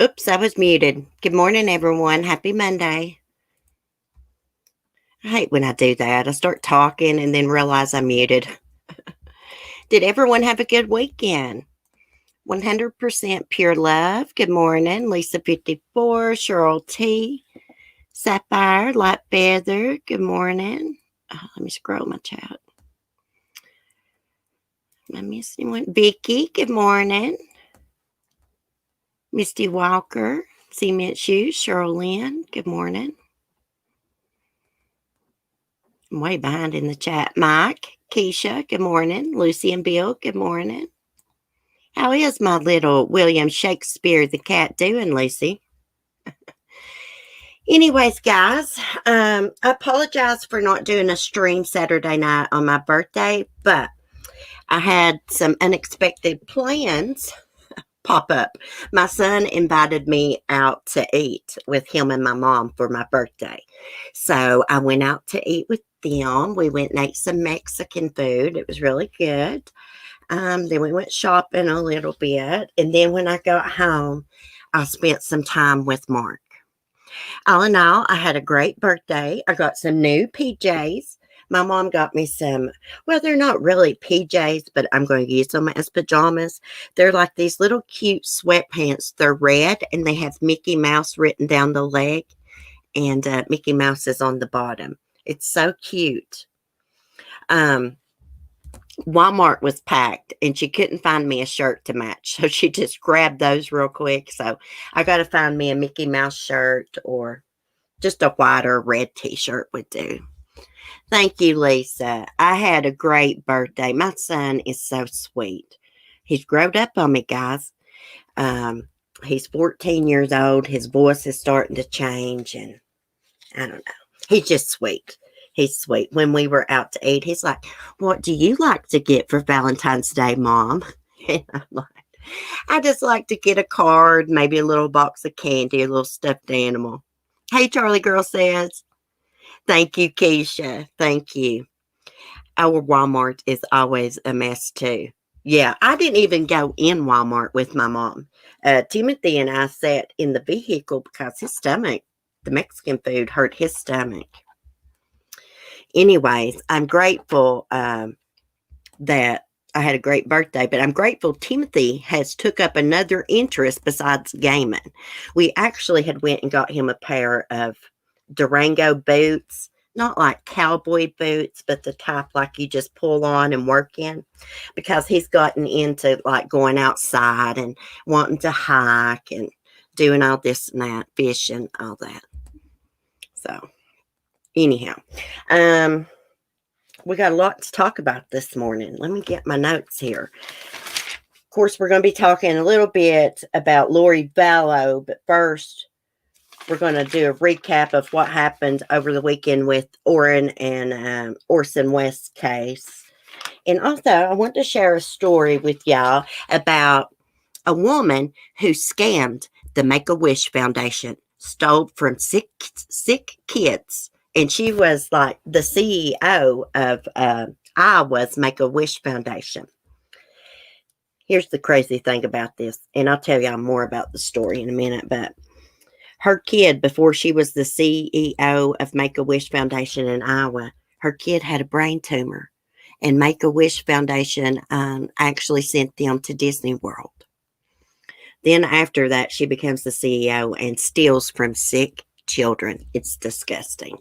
Oops, I was muted. Good morning, everyone. Happy Monday. I hate when I do that. I start talking and then realize I'm muted. Did everyone have a good weekend? 100% pure love. Good morning, Lisa 54, Cheryl T, Sapphire, Light Feather. Good morning. Let me scroll my chat. Am I missing one? Vicky, good morning. Misty Walker, Cement Shoes, Cheryl Lynn, good morning. I'm way behind in the chat. Mike, Keisha, good morning. Lucy and Bill, good morning. How is my little William Shakespeare the cat doing, Lucy? Anyways, guys, I apologize for not doing a stream Saturday night on my birthday, but I had some unexpected plans pop up. My son invited me out to eat with him and my mom for my birthday. So I went out to eat with them. We went and ate some Mexican food. It was really good. Then we went shopping a little bit. And then when I got home, I spent some time with Mark. All in all, I had a great birthday. I got some new PJs. My mom got me some, well, they're not really PJs, but I'm going to use them as pajamas. They're like these little cute sweatpants. They're red and they have Mickey Mouse written down the leg, and Mickey Mouse is on the bottom. It's so cute. Walmart was packed and she couldn't find me a shirt to match. So she just grabbed those real quick. So I got to find me a Mickey Mouse shirt, or just a white or red t-shirt would do. Thank you, Lisa. I had a great birthday. My son is so sweet. He's grown up on me, guys. He's 14 years old. His voice is starting to change, and I don't know. He's just sweet. He's sweet. When we were out to eat, he's like, "What do you like to get for Valentine's Day, Mom?" And I'm like, "I just like to get a card, maybe a little box of candy, a little stuffed animal." Hey, Charlie Girl says, "Thank you, Keisha. Thank you." Our Walmart is always a mess, too. Yeah, I didn't even go in Walmart with my mom. Timothy and I sat in the vehicle because his stomach, the Mexican food, hurt his stomach. Anyways, I'm grateful that I had a great birthday, but I'm grateful Timothy has took up another interest besides gaming. We actually had went and got him a pair of Durango boots, not like cowboy boots, but the type like you just pull on and work in, because he's gotten into like going outside and wanting to hike and doing all this and that, fishing, all that. So anyhow, we got a lot to talk about this morning. Let me get my notes here. Of course, we're going to be talking a little bit about Lori Vallow, but first, we're going to do a recap of what happened over the weekend with Orinn and Orson West's case. And also, I want to share a story with y'all about a woman who scammed the Make-A-Wish Foundation, stole from sick kids. And she was like the CEO of Iowa's Make-A-Wish Foundation. Here's the crazy thing about this, and I'll tell y'all more about the story in a minute, but her kid, before she was the CEO of Make-A-Wish Foundation in Iowa, her kid had a brain tumor. and Make-A-Wish Foundation actually sent them to Disney World. Then after that, she becomes the CEO and steals from sick children. It's disgusting.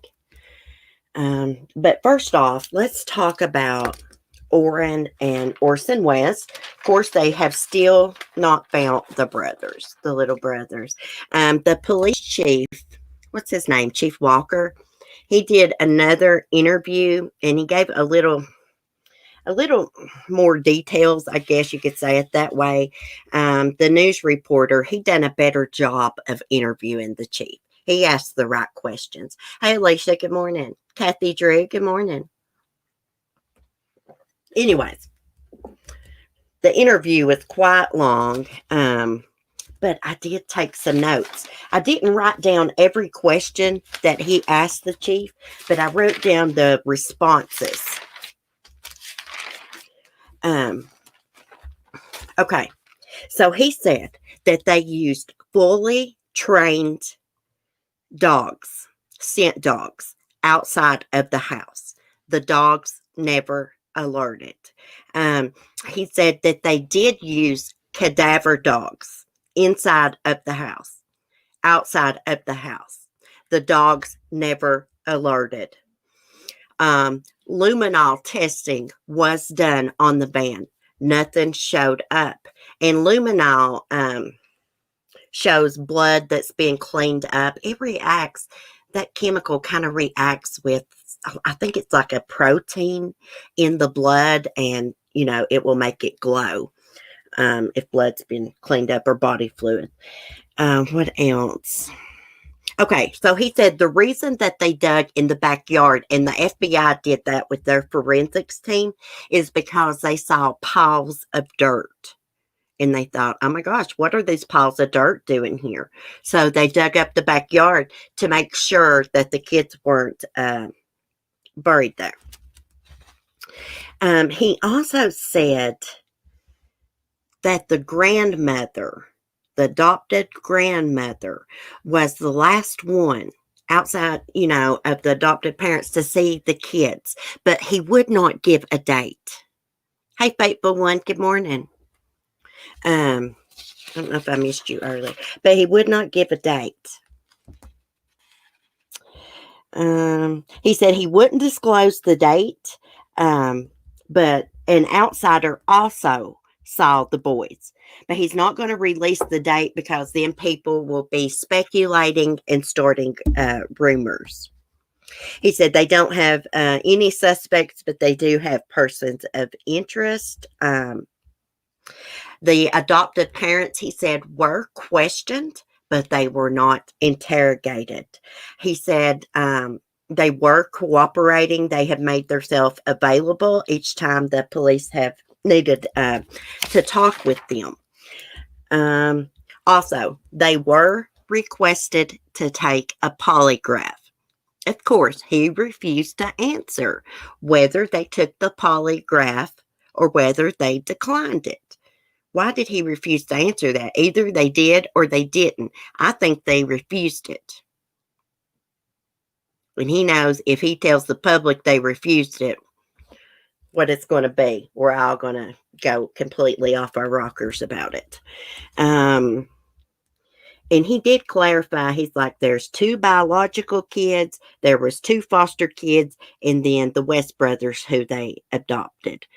But first off, let's talk about Orinn and Orson Welles. Of course, they have still not found the brothers, the little brothers. The police chief, what's his name? Chief Walker. He did another interview and he gave a little more details, I guess you could say it that way. The news reporter, he done a better job of interviewing the chief. He asked the right questions. Hey, Alicia, good morning. Kathy Drew, good morning. Anyways, the interview was quite long, but I did take some notes. I didn't write down every question that he asked the chief, but I wrote down the responses. Okay, so he said that they used fully trained dogs, scent dogs, outside of the house. The dogs never alerted. He said that they did use cadaver dogs inside of the house, outside of the house. The dogs never alerted. Luminol testing was done on the van. Nothing showed up. And luminol shows blood that's being cleaned up. It reacts, that chemical kind of reacts with, I think it's like a protein in the blood, and, you know, it will make it glow if blood's been cleaned up, or body fluid. What else? Okay, so he said the reason that they dug in the backyard, and the FBI did that with their forensics team, is because they saw piles of dirt. And they thought, oh my gosh, what are these piles of dirt doing here? So they dug up the backyard to make sure that the kids weren't buried there. He also said that the grandmother, the adopted grandmother, was the last one outside, you know, of the adopted parents to see the kids, but he would not give a date. Hey, faithful one, good morning. I don't know if I missed you earlier, but he would not give a date. He said he wouldn't disclose the date, but an outsider also saw the boys. But he's not going to release the date because then people will be speculating and starting rumors. He said they don't have any suspects, but they do have persons of interest. The adopted parents, he said, were questioned, but they were not interrogated. He said they were cooperating. They have made themselves available each time the police have needed to talk with them. Also, they were requested to take a polygraph. Of course, he refused to answer whether they took the polygraph or whether they declined it. Why did he refuse to answer that? Either they did or they didn't. I think they refused it. And he knows if he tells the public they refused it, what it's going to be. We're all going to go completely off our rockers about it. And he did clarify, he's like, there's 2 biological kids, there was 2 foster kids, and then the West brothers who they adopted.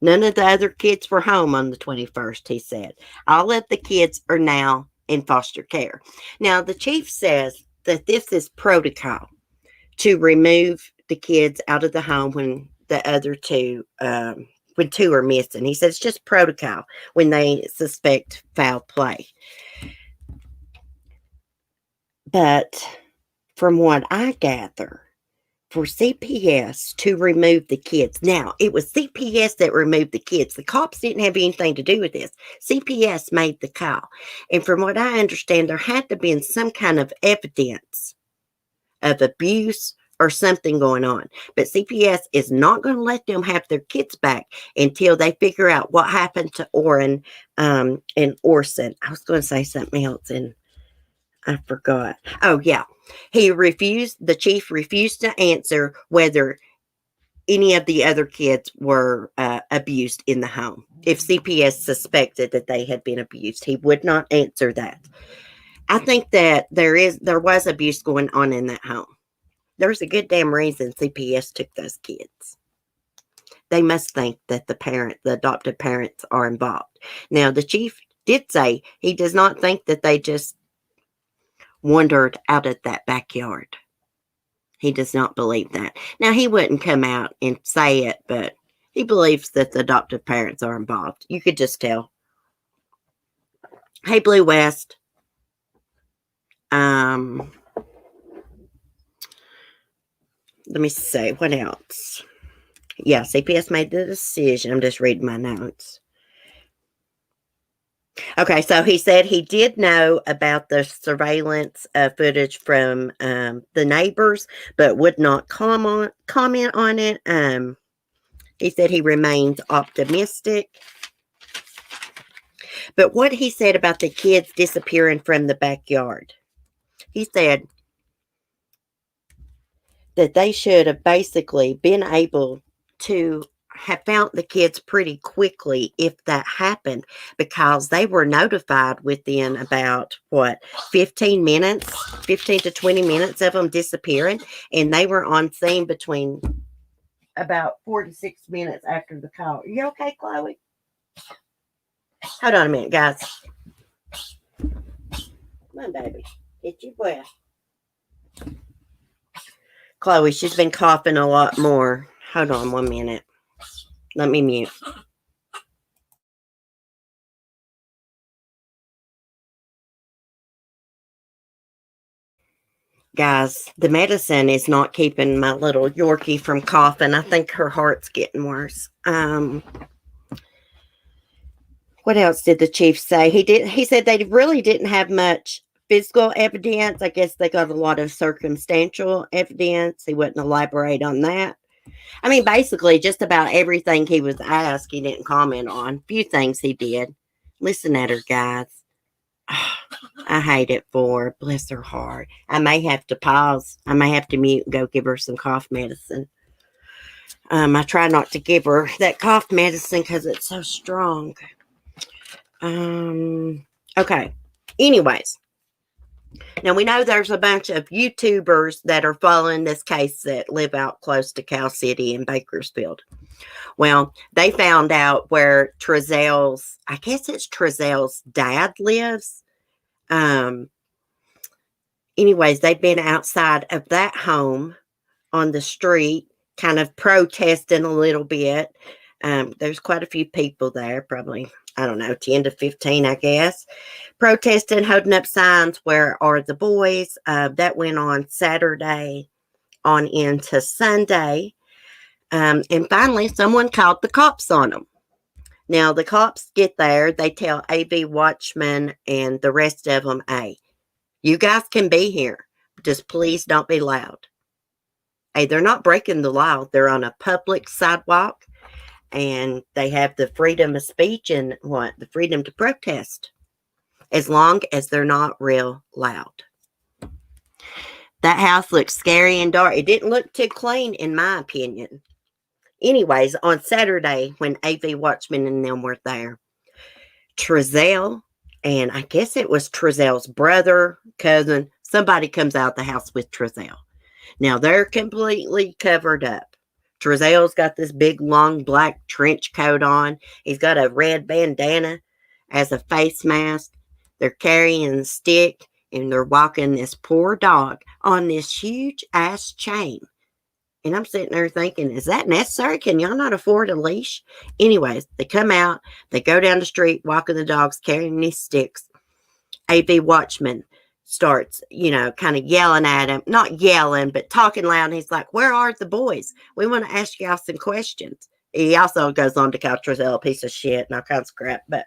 None of the other kids were home on the 21st, he said. All of the kids are now in foster care. Now, the chief says that this is protocol to remove the kids out of the home when the other 2, when 2 are missing. He says it's just protocol when they suspect foul play. But from what I gather, for CPS to remove the kids. Now, it was CPS that removed the kids. The cops didn't have anything to do with this. CPS made the call. And from what I understand, there had to have been some kind of evidence of abuse or something going on. But CPS is not going to let them have their kids back until they figure out what happened to Orinn and Orson. I was going to say something else and I forgot. Oh, yeah. The chief refused to answer whether any of the other kids were abused in the home. If CPS suspected that they had been abused, he would not answer that. I think that there was abuse going on in that home. There's a good damn reason CPS took those kids. They must think that the adopted parents are involved. Now, the chief did say he does not think that they just wandered out of that backyard. He does not believe that. Now, he wouldn't come out and say it, but he believes that the adoptive parents are involved. You could just tell. Hey, Blue West. Let me see. What else? Yeah, CPS made the decision. I'm just reading my notes. Okay, so he said he did know about the surveillance footage from the neighbors, but would not comment on it. He said he remains optimistic. But what he said about the kids disappearing from the backyard, he said that they should have basically been able to have found the kids pretty quickly if that happened, because they were notified within about 15 to 20 minutes of them disappearing, and they were on scene between about 4 to 6 minutes after the call. Are you okay, Chloe? Hold on a minute, guys. Come on, baby. Get your breath. Chloe, she's been coughing a lot more. Hold on 1 minute. Let me mute. Guys, the medicine is not keeping my little Yorkie from coughing. I think her heart's getting worse. What else did the chief say? He said they really didn't have much physical evidence. I guess they got a lot of circumstantial evidence. He wouldn't elaborate on that. I mean, basically, just about everything he was asked, he didn't comment on. Few things he did. Listen at her, guys. I hate it for her. Bless her heart. I may have to pause. I may have to mute and go give her some cough medicine. I try not to give her that cough medicine because it's so strong. Okay. Anyways. Now, we know there's a bunch of YouTubers that are following this case that live out close to Cal City and Bakersfield. Well, they found out where Trezel's dad lives. Anyways, they've been outside of that home on the street, kind of protesting a little bit. There's quite a few people there, probably, I don't know, 10 to 15, I guess, protesting, holding up signs, where are the boys? That went on Saturday on into Sunday. And finally, someone called the cops on them. Now, the cops get there. They tell AV Watchman and the rest of them, hey, you guys can be here. Just please don't be loud. Hey, they're not breaking the law. They're on a public sidewalk, and they have the freedom of speech and the freedom to protest, as long as they're not real loud. That house looks scary and dark. It didn't look too clean, in my opinion. Anyways, on Saturday, when AV Watchman and them were there, Trezel, and I guess it was Trezel's brother, cousin, somebody comes out of the house with Trezel. Now, they're completely covered up. Trezel's got this big, long, black trench coat on. He's got a red bandana as a face mask. They're carrying a stick, and they're walking this poor dog on this huge-ass chain. And I'm sitting there thinking, is that necessary? Can y'all not afford a leash? Anyways, they come out. They go down the street, walking the dogs, carrying these sticks. AV Watchman starts, kind of yelling at him. Not yelling, but talking loud. And he's like, where are the boys? We want to ask y'all some questions. He also goes on to call Trezel a piece of shit and all kinds of crap. But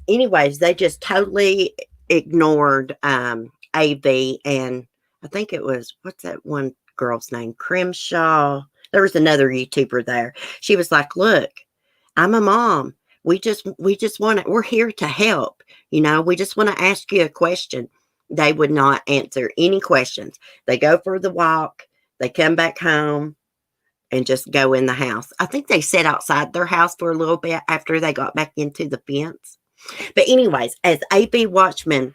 anyways, they just totally ignored AV. And I think it was, what's that one girl's name? Crimshaw. There was another YouTuber there. She was like, look, I'm a mom. We're here to help. We just want to ask you a question. They would not answer any questions. They go for the walk. They come back home. and just go in the house. I think they sat outside their house for a little bit after they got back into the fence. But anyways, as AV Watchman,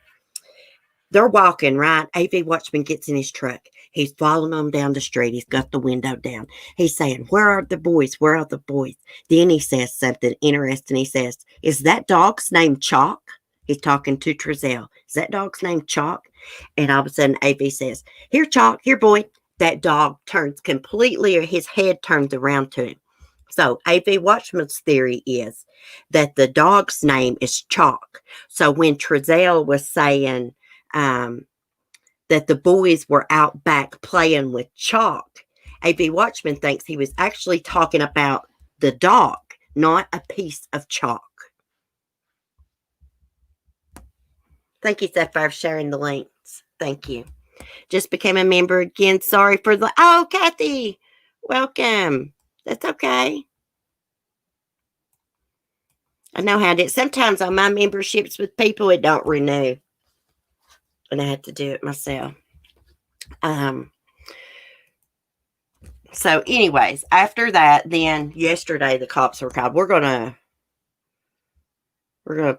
they're walking, right? AV Watchman gets in his truck. He's following them down the street. He's got the window down. He's saying, where are the boys? Where are the boys? Then he says something interesting. He says, is that dog's name Chalk? He's talking to Trezell. Is that dog's name Chalk? And all of a sudden, AV says, here, Chalk, here, boy. That dog turns completely, or his head turns around to him. So AV Watchman's theory is that the dog's name is Chalk. So when Trezell was saying that the boys were out back playing with Chalk, AV Watchman thinks he was actually talking about the dog, not a piece of chalk. Thank you, Sapphire, for sharing the links. Thank you. Just became a member again. Sorry for the... Oh, Kathy, welcome. That's okay. I know how it. Sometimes on my memberships with people, it don't renew. And I had to do it myself. So anyways, after that, then yesterday the cops were called. We're gonna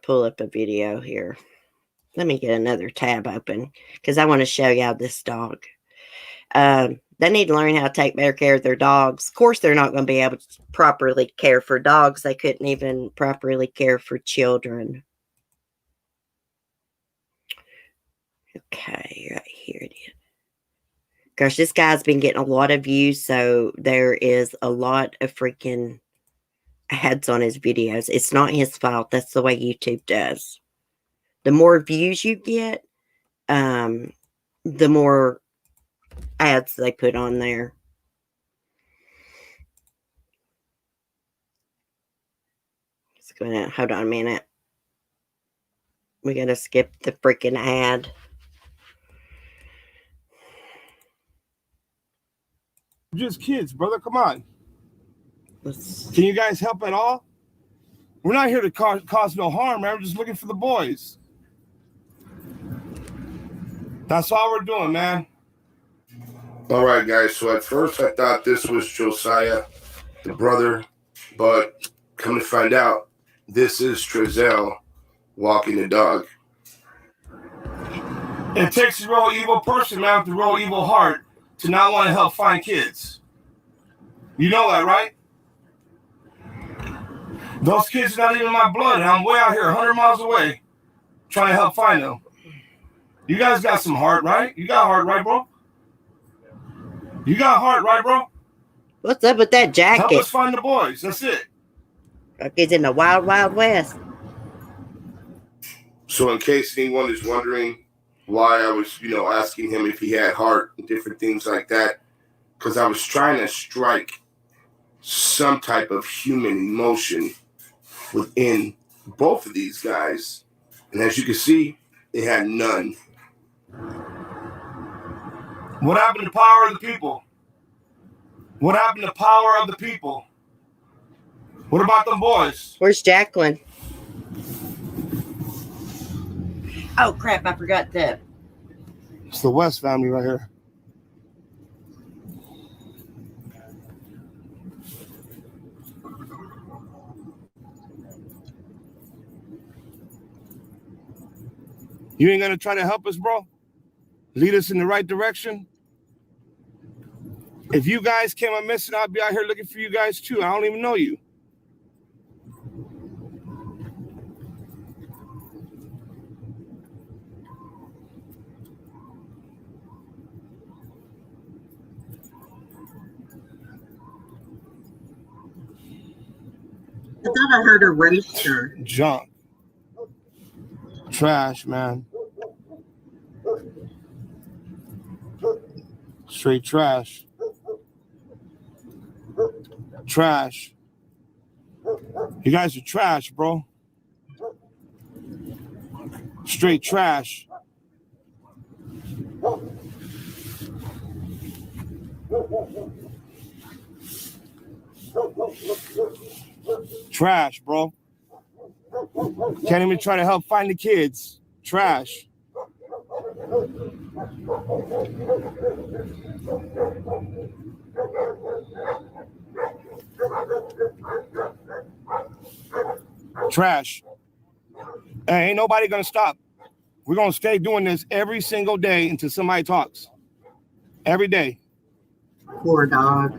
pull up a video here. Let me get another tab open because I want to show y'all this dog. They need to learn how to take better care of their dogs. Of course, they're not going to be able to properly care for dogs. They couldn't even properly care for children. Okay, right here it is. Gosh, this guy's been getting a lot of views, so there is a lot of freaking ads on his videos. It's not his fault. That's the way YouTube does. The more views you get, the more ads they put on there. It's gonna hold on a minute. We gotta skip the freaking ad. Just kids, brother. Come on. Can you guys help at all? We're not here to cause no harm, man. We're just looking for the boys. That's all we're doing, man. All right, guys. So at first I thought this was Josiah, the brother, but come to find out, this is Trezell walking the dog. It takes a real evil person, man, with a real evil heart to not want to help find kids. You know that, right? Those kids are not even my blood, and I'm way out here 100 miles away trying to help find them. You guys got some heart, right? You got heart, right, bro? You got heart, right, bro? What's up with that jacket? Help us find the boys. That's it. Like it's in the wild, wild west. So in case anyone is wondering why I was, asking him if he had heart and different things like that, because I was trying to strike some type of human emotion within both of these guys. And as you can see, they had none. What happened to power of the people? What happened to power of the people? What about them boys? Where's Jacqueline? Oh, crap. I forgot that. It's the West family right here. You ain't gonna try to help us, bro? Lead us in the right direction? If you guys came up missing, I'll be out here looking for you guys too. I don't even know you. I thought I heard a rooster. Junk. Trash, man. Straight trash. Trash. You guys are trash, bro. Straight trash. Trash, bro. Can't even try to help find the kids. Trash. Trash. And ain't nobody gonna stop. We're gonna stay doing this every single day until somebody talks. Every day. Poor dog.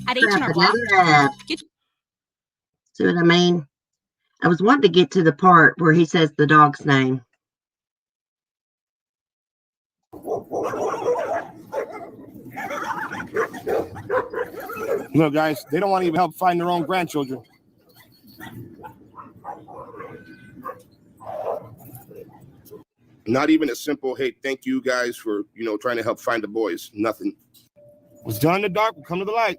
At H&R Block. See what I mean? I was wanting to get to the part where he says the dog's name. Look, guys, they don't want to even help find their own grandchildren. Not even a simple, hey, thank you guys for, trying to help find the boys. Nothing. What's done in the dark will come to the light.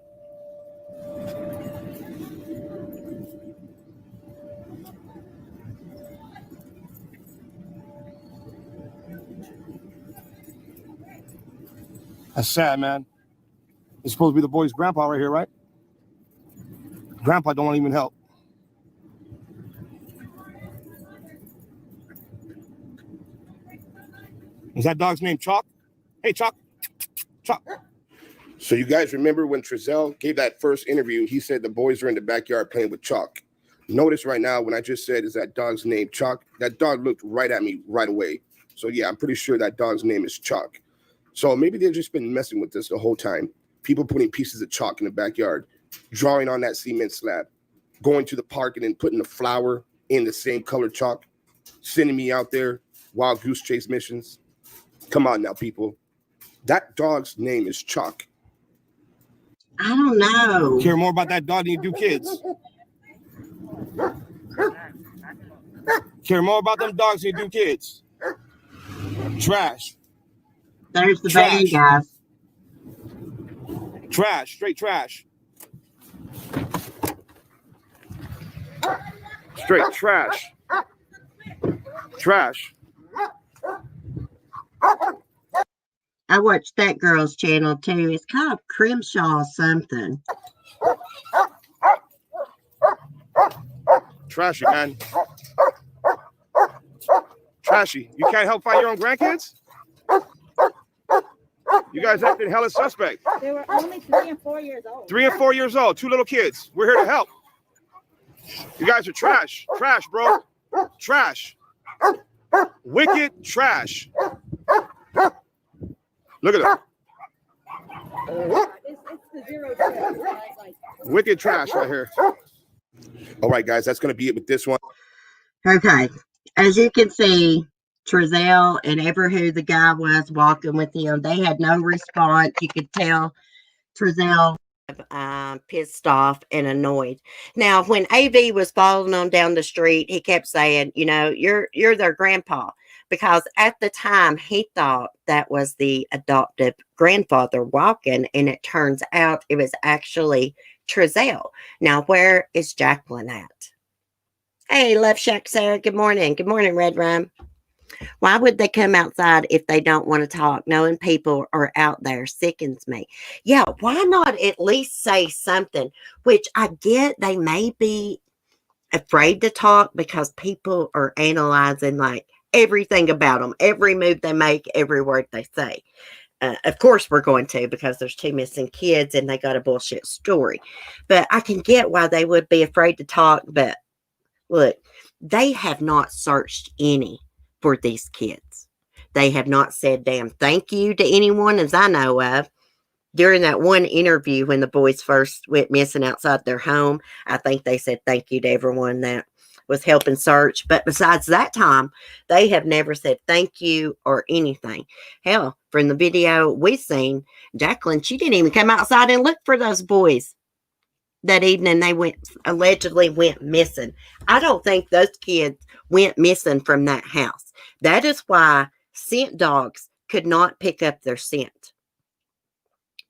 That's sad, man. It's supposed to be the boy's grandpa right here, right? Grandpa don't want to even help. Is that dog's name Chalk? Hey, Chalk. Chalk. So you guys remember when Trezell gave that first interview, he said the boys are in the backyard playing with Chalk. Notice right now when I just said, is that dog's name Chalk? That dog looked right at me right away. So yeah, I'm pretty sure that dog's name is Chalk. So maybe they've just been messing with this the whole time. People putting pieces of chalk in the backyard, drawing on that cement slab, going to the park and then putting the flower in the same color chalk, sending me out there, wild goose chase missions. Come on now, people. That dog's name is Chalk. I don't know. Care more about that dog than you do kids. Care more about them dogs than you do kids. Trash. There's the baby, guys. Trash. Straight trash. Straight trash. Trash. I watched that girl's channel too. It's called Crimshaw something. Trashy, man. Trashy. You can't help find your own grandkids? You guys acting hella suspect. They were only 3 and 4 years old. 3 and 4 years old. 2 little kids. We're here to help. You guys are trash. Trash, bro. Trash. Wicked trash. Look at them. It's the 0 trash, right? Like, Wicked trash right here. All right, guys, that's going to be it with this one. Okay. As you can see, Trezell and ever who the guy was walking with him, they had no response. You could tell Trezell pissed off and annoyed. Now, when AV was following them down the street, he kept saying, you're their grandpa. Because at the time, he thought that was the adoptive grandfather walking, and it turns out it was actually Trezell. Now, where is Jacqueline at? Hey, Love Shack Sarah, good morning. Good morning, Red Rum. Why would they come outside if they don't want to talk? Knowing people are out there sickens me. Yeah, why not at least say something? Which I get they may be afraid to talk because people are analyzing like everything about them, every move they make, every word they say. Of course we're going to, because there's 2 missing kids and they got a bullshit story. But I can get why they would be afraid to talk. But look, they have not searched any for these kids. They have not said damn thank you to anyone as I know of. During that one interview when the boys first went missing outside their home, I think they said thank you to everyone that was helping search. But besides that time, they have never said thank you or anything. Hell, from the video we seen, Jacqueline, she didn't even come outside and look for those boys. That evening they allegedly went missing. I don't think those kids went missing from that house. That is why scent dogs could not pick up their scent.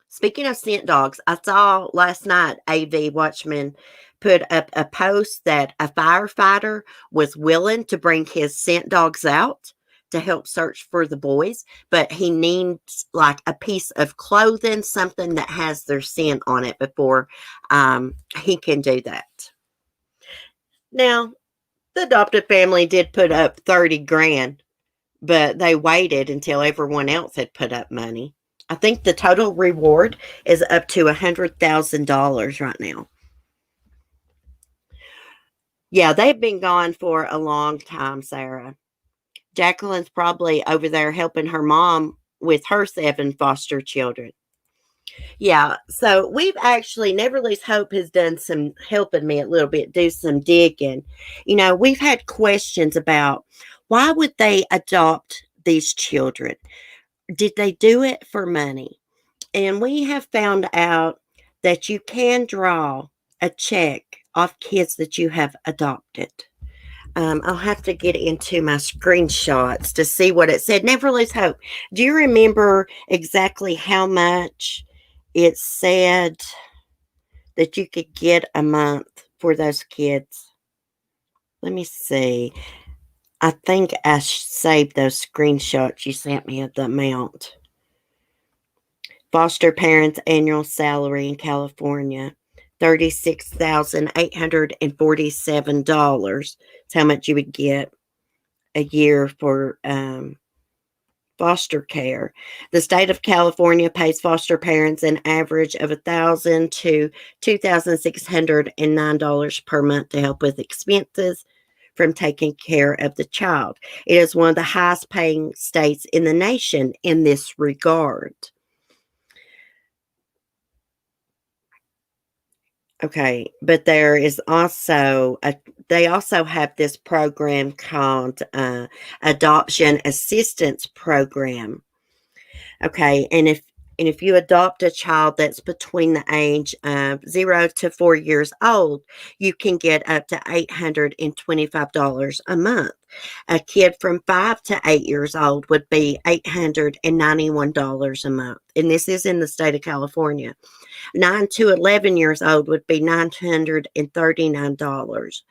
Speaking of scent dogs, I saw last night AV Watchman put up a post that a firefighter was willing to bring his scent dogs out to help search for the boys, but he needs like a piece of clothing, something that has their scent on it before he can do that. Now, The adopted family did put up 30 grand, but they waited until everyone else had put up money. I think the total reward is up to $100,000 right now. Yeah, they've been gone for a long time, Sarah. Jacqueline's probably over there helping her mom with her 7 foster children. Yeah, so we've actually, Never Lose Hope has done some helping me a little bit, do some digging. We've had questions about why would they adopt these children? Did they do it for money? And we have found out that you can draw a check off kids that you have adopted. I'll have to get into my screenshots to see what it said. Never Lose Hope. Do you remember exactly how much it said that you could get a month for those kids? Let me see. I think I saved those screenshots you sent me of the amount. Foster parents' annual salary in California, $36,847. That's how much you would get a year for foster care. The state of California pays foster parents an average of $1,000 to $2,609 per month to help with expenses from taking care of the child. It is one of the highest paying states in the nation in this regard. Okay, but there is also they also have this program called Adoption Assistance Program. Okay, and if you adopt a child that's between the age of 0 to 4 years old, you can get up to $825 a month. A kid from 5 to 8 years old would be $891 a month, and this is in the state of California. 9 to 11 years old would be $939.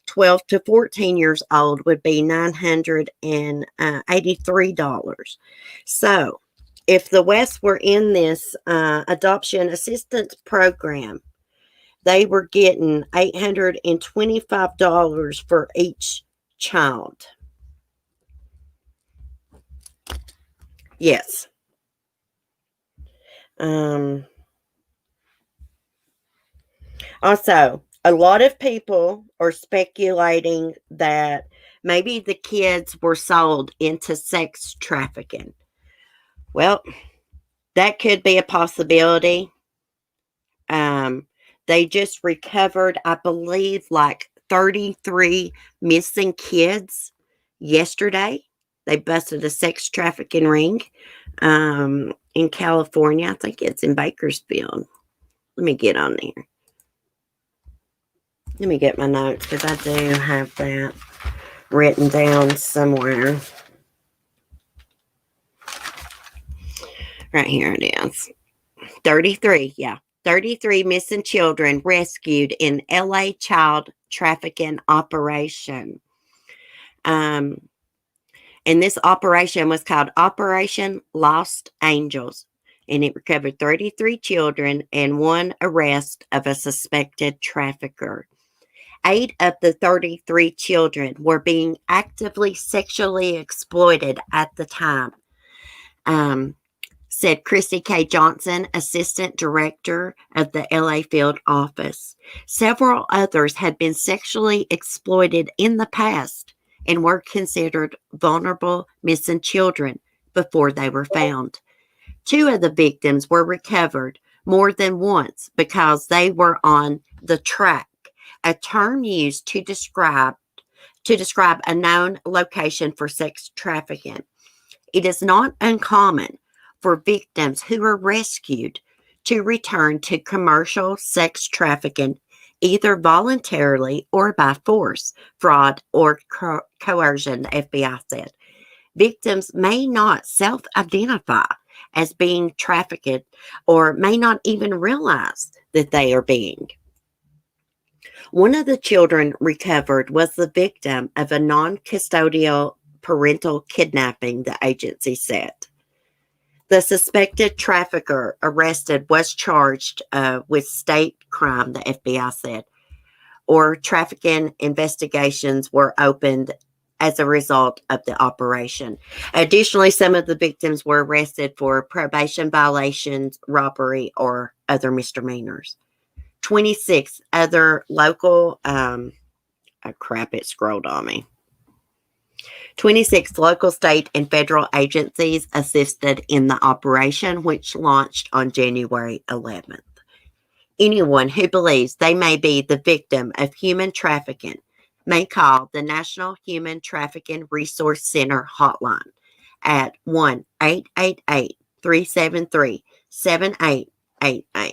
12 to 14 years old would be $983. So, if the West were in this adoption assistance program, they were getting $825 for each child. Yes. Also, a lot of people are speculating that maybe the kids were sold into sex trafficking. Well, that could be a possibility. They just recovered, I believe, like 33 missing kids yesterday. They busted a sex trafficking ring in California. I think it's in Bakersfield. Let me get on there. Let me get my notes because I do have that written down somewhere. Right here it is. 33, yeah. 33 missing children rescued in LA child trafficking operation. And this operation was called Operation Lost Angels. And it recovered 33 children and 1 arrest of a suspected trafficker. 8 of the 33 children were being actively sexually exploited at the time, said Christy K. Johnson, Assistant Director of the LA Field Office. Several others had been sexually exploited in the past and were considered vulnerable missing children before they were found. 2 of the victims were recovered more than once because they were on the track, a term used to describe a known location for sex trafficking. It is not uncommon for victims who are rescued to return to commercial sex trafficking, either voluntarily or by force, fraud, or coercion, the FBI said. Victims may not self-identify as being trafficked or may not even realize that they are being. One of the children recovered was the victim of a non-custodial parental kidnapping, the agency said. The suspected trafficker arrested was charged with state crime, the FBI said. or trafficking investigations were opened as a result of the operation. Additionally, some of the victims were arrested for probation violations, robbery, or other misdemeanors. 26 other local, crap, it scrolled on me. 26 local, state, and federal agencies assisted in the operation, which launched on January 11th. Anyone who believes they may be the victim of human trafficking may call the National Human Trafficking Resource Center hotline at 1-888-373-7888.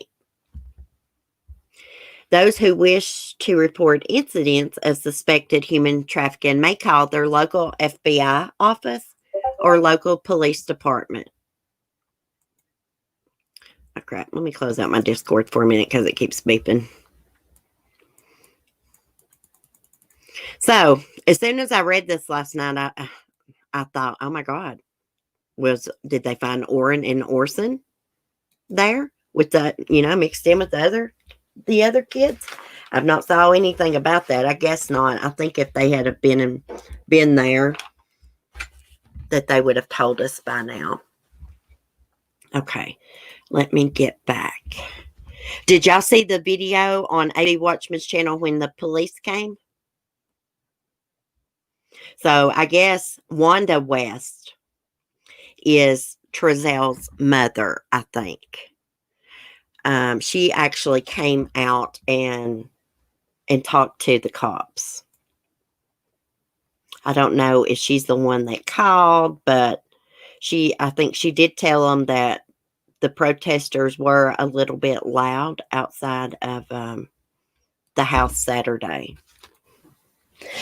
Those who wish to report incidents of suspected human trafficking may call their local FBI office or local police department. Oh, crap. Let me close out my Discord for a minute because it keeps beeping. So, as soon as I read this last night, I thought, oh my God, did they find Orinn and Orson there with the, mixed in with the other kids? I've not saw anything about that. I guess not. I think if they had been there, that they would have told us by now. Okay, let me get back. Did y'all see the video on AB Watchman's channel when the police came? So I guess Wanda West is Trezel's mother, I think. She actually came out and talked to the cops. I don't know if she's the one that called, but I think she did tell them that the protesters were a little bit loud outside of the house Saturday.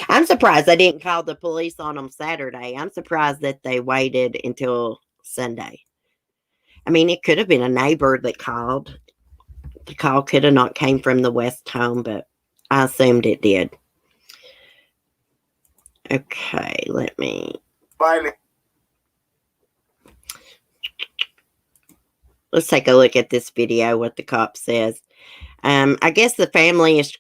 I'm surprised they didn't call the police on them Saturday. I'm surprised that they waited until Sunday. I mean, it could have been a neighbor that called. The call could have not came from the West home, but I assumed it did. Okay, let me... Let's take a look at this video, what the cop says. I guess the family is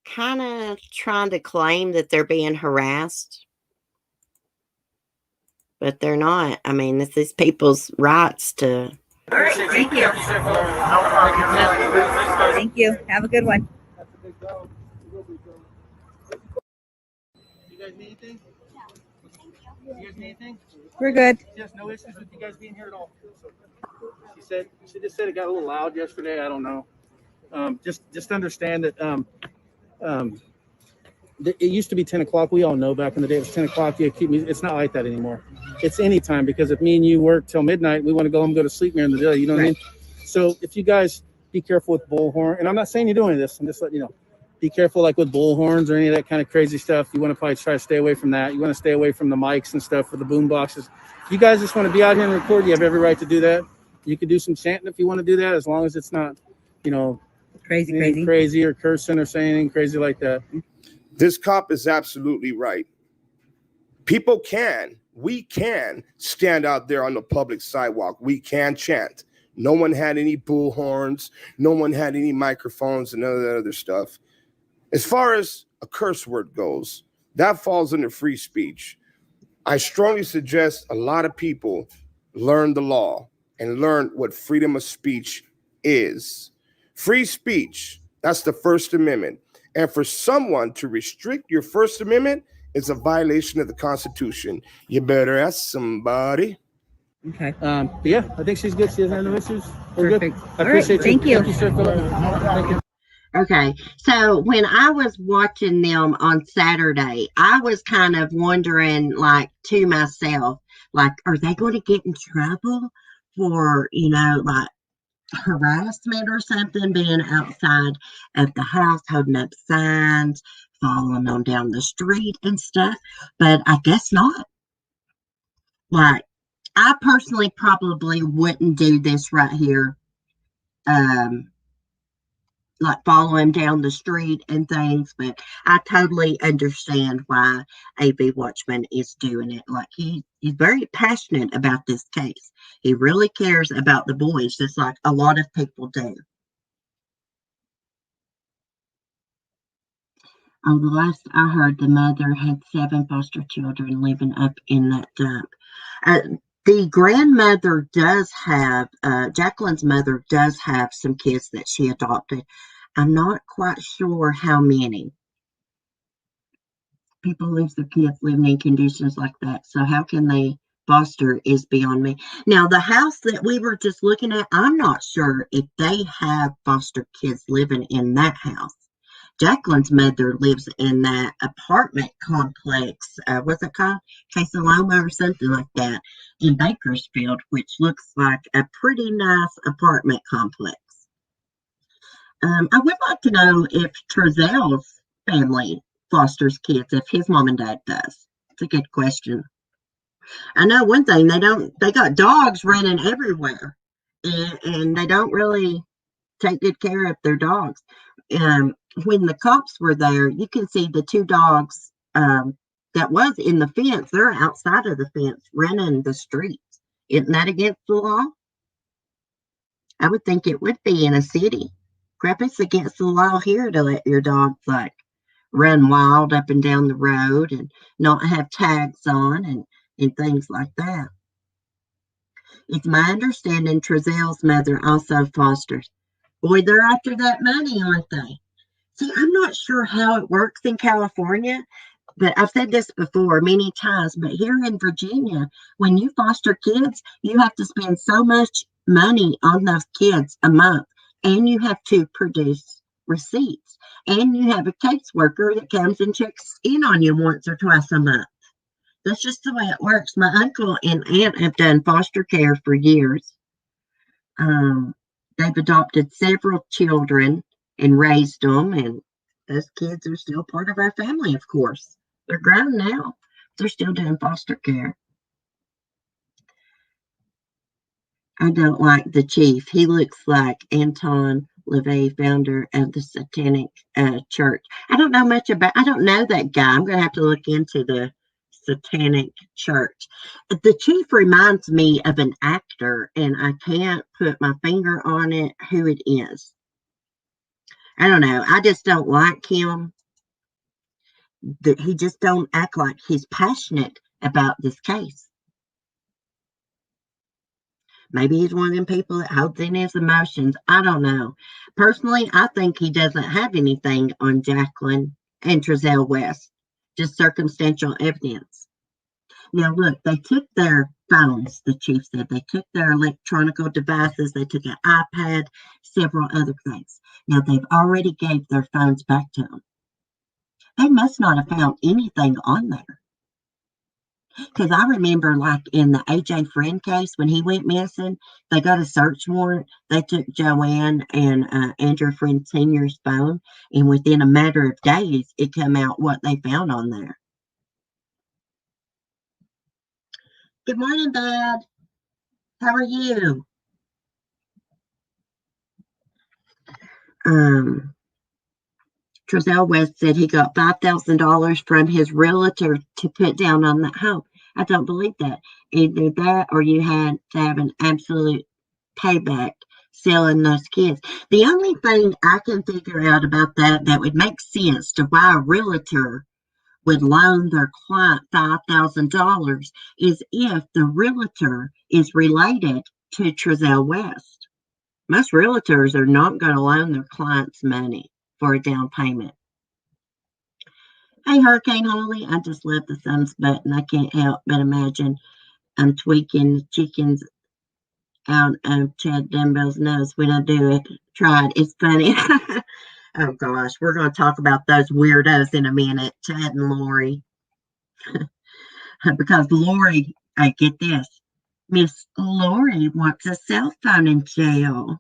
kind of trying to claim that they're being harassed. But they're not. I mean, it's these people's rights to... All right, thank you. Thank you. Have a good one. You guys need anything? You guys need anything? We're good. Yes, no issues with you guys being here at all. She just said it got a little loud yesterday. I don't know. Just understand that it used to be 10 o'clock. We all know back in the day it was 10 o'clock. You keep me. It's not like that anymore. It's any time, because if me and you work till midnight, we want to go home and go to sleep during the day. You know what I mean? So if you guys be careful with bullhorn, and I'm not saying you're doing this. I'm just letting you know. Be careful, like with bullhorns or any of that kind of crazy stuff. You want to probably try to stay away from that. You want to stay away from the mics and stuff for the boom boxes. If you guys just want to be out here and record, you have every right to do that. You can do some chanting if you want to do that, as long as it's not, crazy or cursing or saying anything crazy like that. This cop is absolutely right. We can stand out there on the public sidewalk. We can chant. No one had any bullhorns. No one had any microphones and none of that other stuff. As far as a curse word goes, that falls under free speech. I strongly suggest a lot of people learn the law and learn what freedom of speech is. Free speech, that's the First Amendment. And for someone to restrict your First Amendment is a violation of the Constitution. You better ask somebody. Okay. Yeah, I think she's good. She doesn't have no issues. We're Perfect. good. I appreciate right, thank you. Thank you, sir. Thank you. Okay, so when I was watching them on Saturday, I was kind of wondering, like, to myself, like, are they going to get in trouble for, like, harassment or something, being outside of the house, holding up signs, following them down the street and stuff? But I guess not. Like, I personally probably wouldn't do this right here. Like follow him down the street and things, but I totally understand why AB Watchman is doing it. Like he's very passionate about this case. He really cares about the boys, just like a lot of people do. Oh, the last I heard, the mother had 7 foster children living up in that dump. Uh, the grandmother does have, Jacqueline's mother does have some kids that she adopted. I'm not quite sure how many. People lose their kids living in conditions like that. So how can they foster is beyond me. Now, the house that we were just looking at, I'm not sure if they have foster kids living in that house. Jacqueline's mother lives in that apartment complex. What's it called? Casaloma or something like that in Bakersfield, which looks like a pretty nice apartment complex. I would like to know if Trezell's family fosters kids, if his mom and dad does. It's a good question. I know one thing, they got dogs running everywhere, and they don't really take good care of their dogs. When the cops were there, you can see the 2 dogs that was in the fence. They're outside of the fence running the streets. Isn't that against the law? I would think it would be in a city. Crap, it's against the law here to let your dogs like run wild up and down the road and not have tags on and things like that. It's my understanding Trezell's mother also fosters. Boy, they're after that money, aren't they? See, I'm not sure how it works in California, but I've said this before many times, but here in Virginia, when you foster kids, you have to spend so much money on those kids a month, and you have to produce receipts, and you have a caseworker that comes and checks in on you once or twice a month. That's just the way it works. My uncle and aunt have done foster care for years. They've adopted several children and raised them, and those kids are still part of our family, of course. They're grown now. They're still doing foster care. I don't like the chief. He looks like Anton LaVey, founder of the Satanic Church. I don't know that guy. I'm going to have to look into the Satanic Church. The chief reminds me of an actor, and I can't put my finger on it who it is. I don't know. I just don't like him. He just don't act like he's passionate about this case. Maybe he's one of them people that holds in his emotions. I don't know. Personally, I think he doesn't have anything on Jacqueline and Trezell West, just circumstantial evidence. Now, look, they took their phones, the chief said. They took their electronic devices. They took an iPad, several other things. Now, they've already gave their phones back to them. They must not have found anything on there. Because I remember, like in the AJ Friend case, when he went missing, they got a search warrant. They took Joanne and Andrew Friend Sr.'s phone, and within a matter of days, it came out what they found on there. Good morning, Dad. How are you? Trezell West said he got $5,000 from his realtor to put down on that home. I don't believe that. Either that or you had to have an absolute payback selling those kids. The only thing I can figure out about that would make sense to why a realtor would loan their client $5,000 is if the realtor is related to Trezell West. Most realtors are not going to loan their clients money for a down payment. Hey, Hurricane Holly, I just love the thumbs button. I can't help but imagine I'm tweaking the chickens out of Chad Dumbo's nose when I do it. Try it. It's funny. Oh, gosh. We're going to talk about those weirdos in a minute, Chad and Lori. Because Lori, get this, Miss Lori wants a cell phone in jail.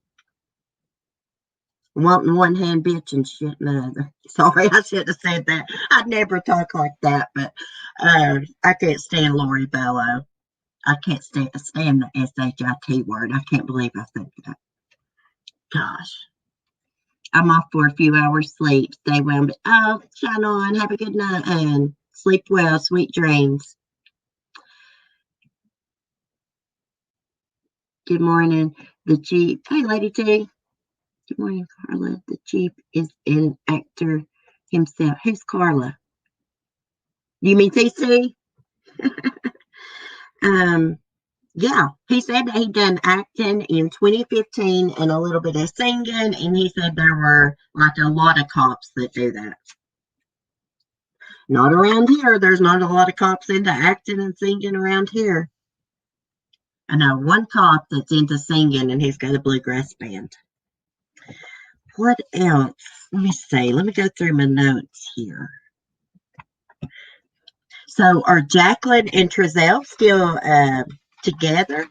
Wanting one hand bitch and shit another. Sorry, I should have said that. I'd never talk like that, but I can't stand Lori Vallow. I can't stand the SHIT word. I can't believe I said that. Gosh. I'm off for a few hours sleep. Stay well. Oh, shine on. Have a good night and sleep well. Sweet dreams. Good morning. The Jeep. Hey, Lady T. Good morning, Carla. The Jeep is an actor himself. Who's Carla? You mean TC? Yeah, he said that he'd done acting in 2015 and a little bit of singing, and he said there were like a lot of cops that do that. Not around here. There's not a lot of cops into acting and singing around here. I know one cop that's into singing, and he's got a bluegrass band. What else? Let me see. Let me go through my notes here. So, are Jacqueline and Trezell still together?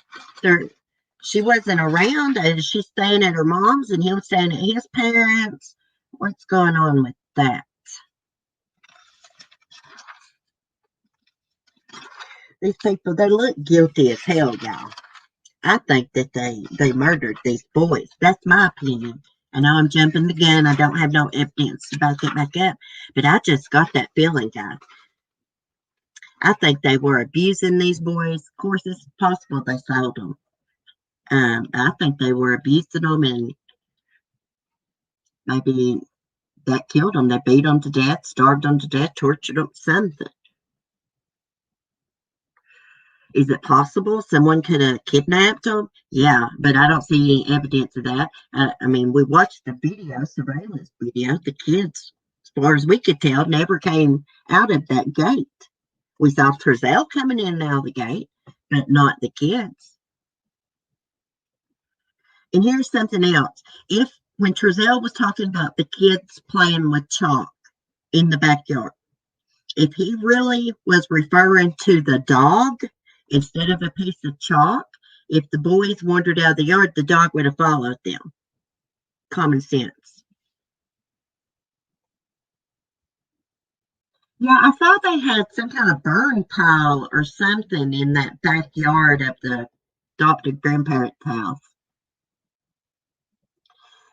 She wasn't around. She's staying at her mom's, and he was staying at his parents. What's going on with that? These people, they look guilty as hell, y'all. I think that they murdered these boys. That's my opinion. I know I'm jumping the gun. I don't have no evidence to back it back up, but I just got that feeling, guys. I think they were abusing these boys. Of course, it's possible they sold them. I think they were abusing them, and maybe that killed them. They beat them to death, starved them to death, tortured them, something. Is it possible someone could have kidnapped them? Yeah, but I don't see any evidence of that. I mean, we watched the video, surveillance video. The kids, as far as we could tell, never came out of that gate. We saw Trezell coming in and out of the gate, but not the kids. And here's something else. When Trezell was talking about the kids playing with chalk in the backyard, if he really was referring to the dog instead of a piece of chalk, if the boys wandered out of the yard, the dog would have followed them. Common sense. Yeah, I thought they had some kind of burn pile or something in that backyard of the adopted grandparents' house.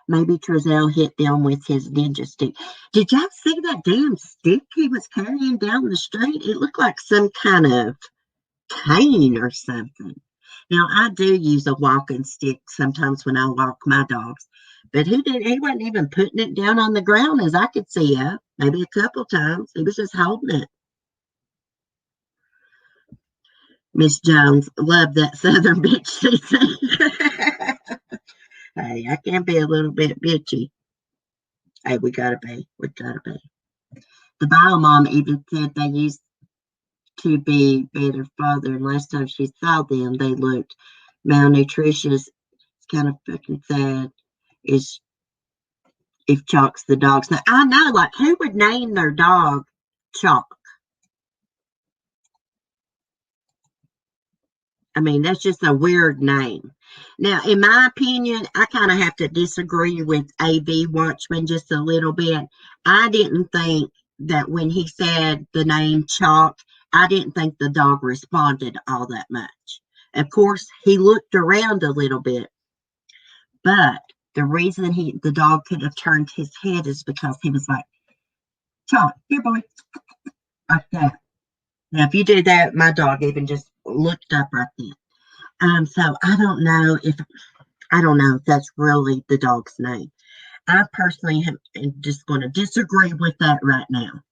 Maybe Trezell hit them with his ninja stick. Did y'all see that damn stick he was carrying down the street? It looked like some kind of cane or something. Now, I do use a walking stick sometimes when I walk my dogs, but he wasn't even putting it down on the ground as I could see up. Maybe a couple times. He was just holding it. Miss Jones, love that Southern bitch, she said. Hey, I can be a little bit bitchy. Hey, we gotta be. We gotta be. The Vallow mom even said they used to be better father, and last time she saw them, they looked malnutritious. It's kind of fucking sad. Is if Chalk's the dog's name. I know, like, who would name their dog Chalk? I mean, that's just a weird name. Now, in my opinion, I kind of have to disagree with A.B. Watchman just a little bit. I didn't think that when he said the name Chalk, I didn't think the dog responded all that much. Of course, he looked around a little bit, but the reason the dog could have turned his head is because he was like, Chalk, here, boy, like that. Now, if you did that, my dog even just looked up right then. So I don't know if that's really the dog's name. I personally am just going to disagree with that right now.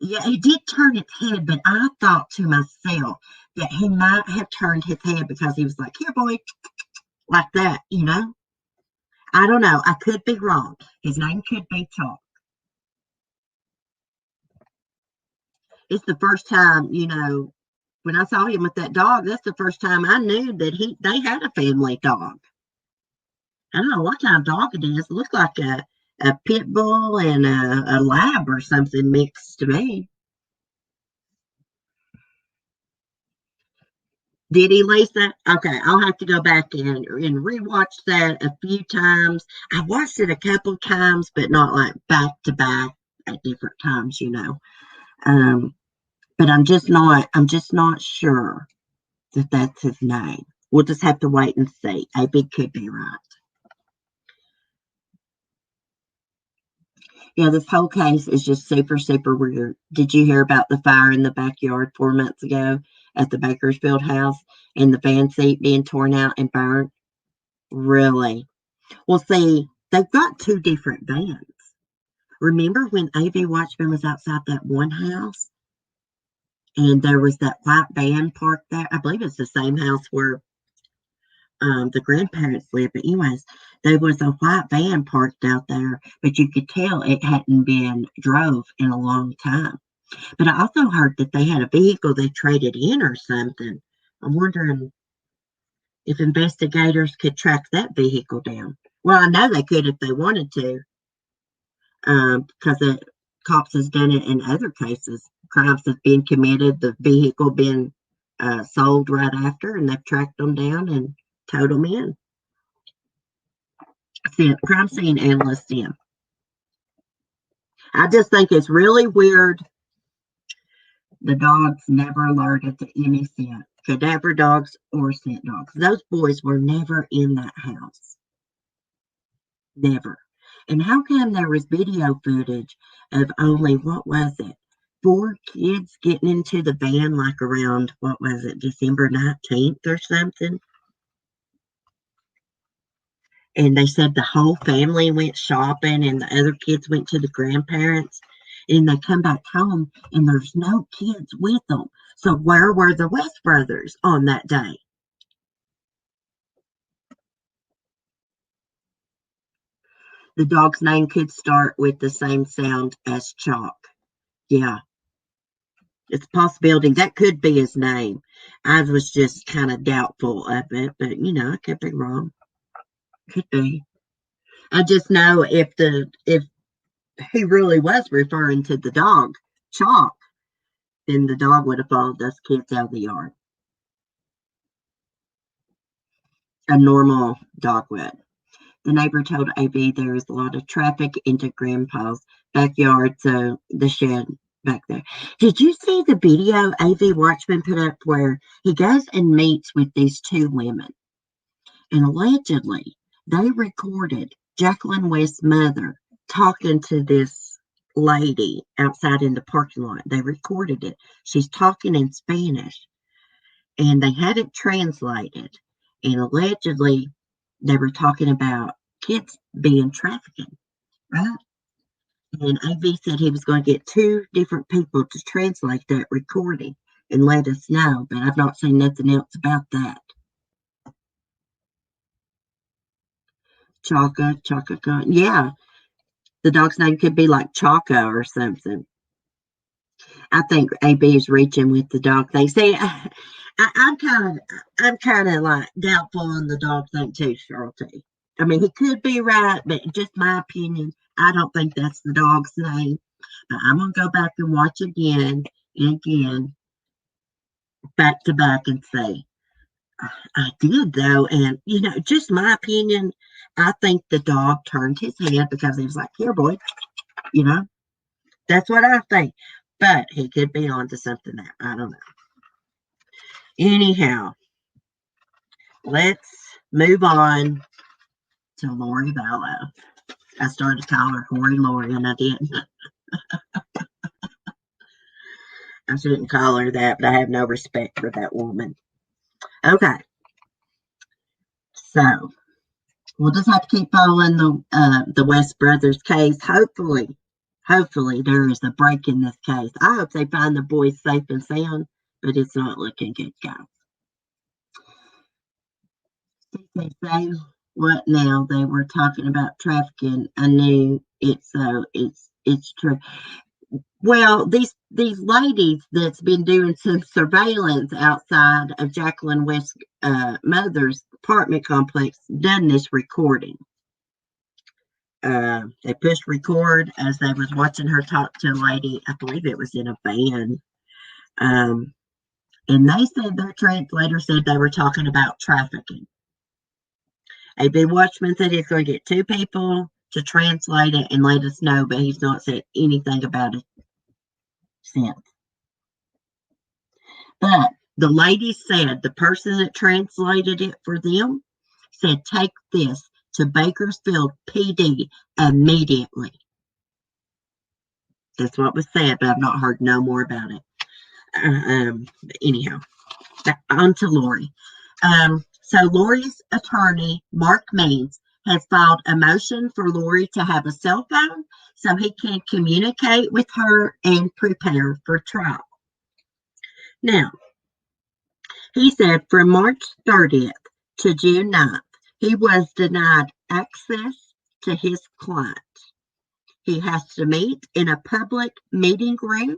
Yeah, he did turn his head, but I thought to myself that he might have turned his head because he was like, here, boy, like that, you know? I don't know. I could be wrong. His name could be Chalk. It's the first time, when I saw him with that dog, that's the first time I knew that they had a family dog. I don't know what kind of dog it is. It looked like a pit bull and a lab or something mixed to me. Did he, Lisa? Okay, I'll have to go back and rewatch that a few times. I watched it a couple times, but not like back to back at different times, But I'm just not sure that that's his name. We'll just have to wait and see. AB could be right. Yeah, this whole case is just super, super weird. Did you hear about the fire in the backyard 4 months ago at the Bakersfield house and the van seat being torn out and burned? Really? Well, see, they've got two different vans. Remember when AV Watchman was outside that one house and there was that white van parked there? I believe it's the same house where the grandparents lived. But anyways, there was a white van parked out there, but you could tell it hadn't been drove in a long time. But I also heard that they had a vehicle they traded in or something. I'm wondering if investigators could track that vehicle down. Well, I know they could if they wanted to, because the cops has done it in other cases. Crimes have been committed, the vehicle been sold right after, and they've tracked them down and towed them in. Crime scene analyst in. I just think it's really weird. The dogs never alerted to any scent. Cadaver dogs or scent dogs. Those boys were never in that house. Never. And how come there was video footage of only, what was it, 4 kids getting into the van like around, what was it, December 19th or something? And they said the whole family went shopping and the other kids went to the grandparents. And they come back home and there's no kids with them. So where were the West brothers on that day? The dog's name could start with the same sound as chalk. Yeah. It's a possibility. That could be his name. I was just kind of doubtful of it, but I could be wrong. Could be. I just know if he really was referring to the dog, Chalk, then the dog would have followed those kids out of the yard. A normal dog would. The neighbor told AV there is a lot of traffic into Grandpa's backyard, so the shed back there. Did you see the video AV Watchman put up where he goes and meets with these 2 women? And allegedly, they recorded Jacqueline West's mother talking to this lady outside in the parking lot. They recorded it. She's talking in Spanish, and they had it translated. And allegedly, they were talking about kids being trafficked, right? And AV said he was going to get 2 different people to translate that recording and let us know, but I've not seen nothing else about that. Chaka, yeah. The dog's name could be like Chaka or something. I think AB is reaching with the dog thing. See, I'm kind of like doubtful on the dog thing too, Charlotte. I mean, he could be right, but just my opinion, I don't think that's the dog's name. But I'm gonna go back and watch again and again, back to back, and say I did though, and just my opinion. I think the dog turned his head because he was like, "Here, boy," That's what I think. But he could be onto something there. I don't know. Anyhow, let's move on to Lori Vallow. I started to call her Hori Lori, and I didn't. I shouldn't call her that, but I have no respect for that woman. Okay. So, we'll just have to keep following the West Brothers case. Hopefully there is a break in this case. I hope they find the boys safe and sound, but it's not looking good, guys. They say what now? They were talking about trafficking. I knew it's true. Well, these ladies that's been doing some surveillance outside of Jacqueline West's mother's apartment complex done this recording. They pushed record as they was watching her talk to a lady. I believe it was in a van. And they said their translator said they were talking about trafficking. AB Watchman said he's going to get 2 people to translate it and let us know, but he's not said anything about it since. But the lady said the person that translated it for them said, "Take this to Bakersfield PD immediately." That's what was said, but I've not heard no more about it. Anyhow, on to Lori. So Lori's attorney, Mark Means, has filed a motion for Lori to have a cell phone so he can communicate with her and prepare for trial. Now, he said from March 30th to June 9th, he was denied access to his client. He has to meet in a public meeting room,